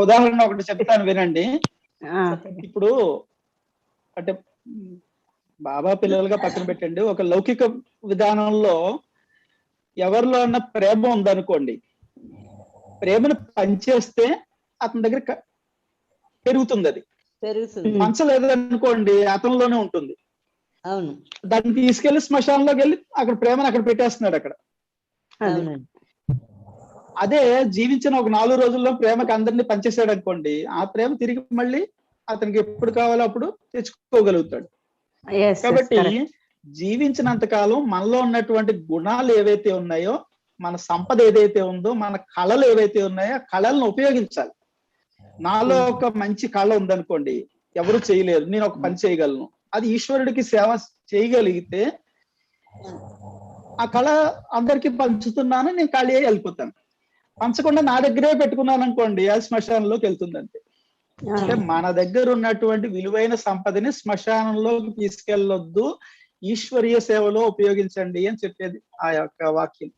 [SPEAKER 1] ఉదాహరణ ఒకటి చెప్తాను వినండి.
[SPEAKER 4] చెప్పండి.
[SPEAKER 1] ఇప్పుడు అంటే బాబా పిల్లలుగా పక్కన పెట్టండి, ఒక లౌకిక విధానంలో ఎవరిలో అన్న ప్రేమ ఉందనుకోండి, ప్రేమను పంచేస్తే అతని దగ్గర పెరుగుతుంది. అది
[SPEAKER 4] పెరుగుతుంది.
[SPEAKER 1] పంచలేదనుకోండి అతనిలోనే ఉంటుంది.
[SPEAKER 4] అవును,
[SPEAKER 1] దాన్ని తీసుకెళ్లి శ్మశానంలోకి వెళ్ళి అక్కడ ప్రేమను అక్కడ పెట్టేస్తున్నాడు అక్కడ.
[SPEAKER 4] అవునండి.
[SPEAKER 1] అదే జీవించిన ఒక 4 రోజుల్లో ప్రేమకి అందరినీ పంచేసాడు అనుకోండి, ఆ ప్రేమ తిరిగి మళ్ళీ అతనికి ఎప్పుడు కావాలో అప్పుడు తెచ్చుకోగలుగుతాడు. కాబట్టి జీవించినంత కాలం మనలో ఉన్నటువంటి గుణాలు ఏవైతే ఉన్నాయో, మన సంపద ఏదైతే ఉందో, మన కళలు ఏవైతే ఉన్నాయో ఆ కళలను ఉపయోగించాలి. నాలో ఒక మంచి కళ ఉందనుకోండి, ఎవరు చేయలేరు, నేను ఒక పని చేయగలను, అది ఈశ్వరుడికి సేవ చేయగలిగితే ఆ కళ అందరికి పంచుతున్నాను, నేను ఖాళీ అయ్యి వెళ్ళిపోతాను. పంచకుండా నా దగ్గరే పెట్టుకున్నాను అనుకోండి, అది శ్మశానంలోకి వెళ్తుంది అంతే. అంటే మన దగ్గర ఉన్నటువంటి విలువైన సంపదని శ్మశానంలోకి తీసుకెళ్ళొద్దు, ఈశ్వరీయ సేవలో ఉపయోగించండి అని చెప్పేది ఆ యొక్క వాక్యం.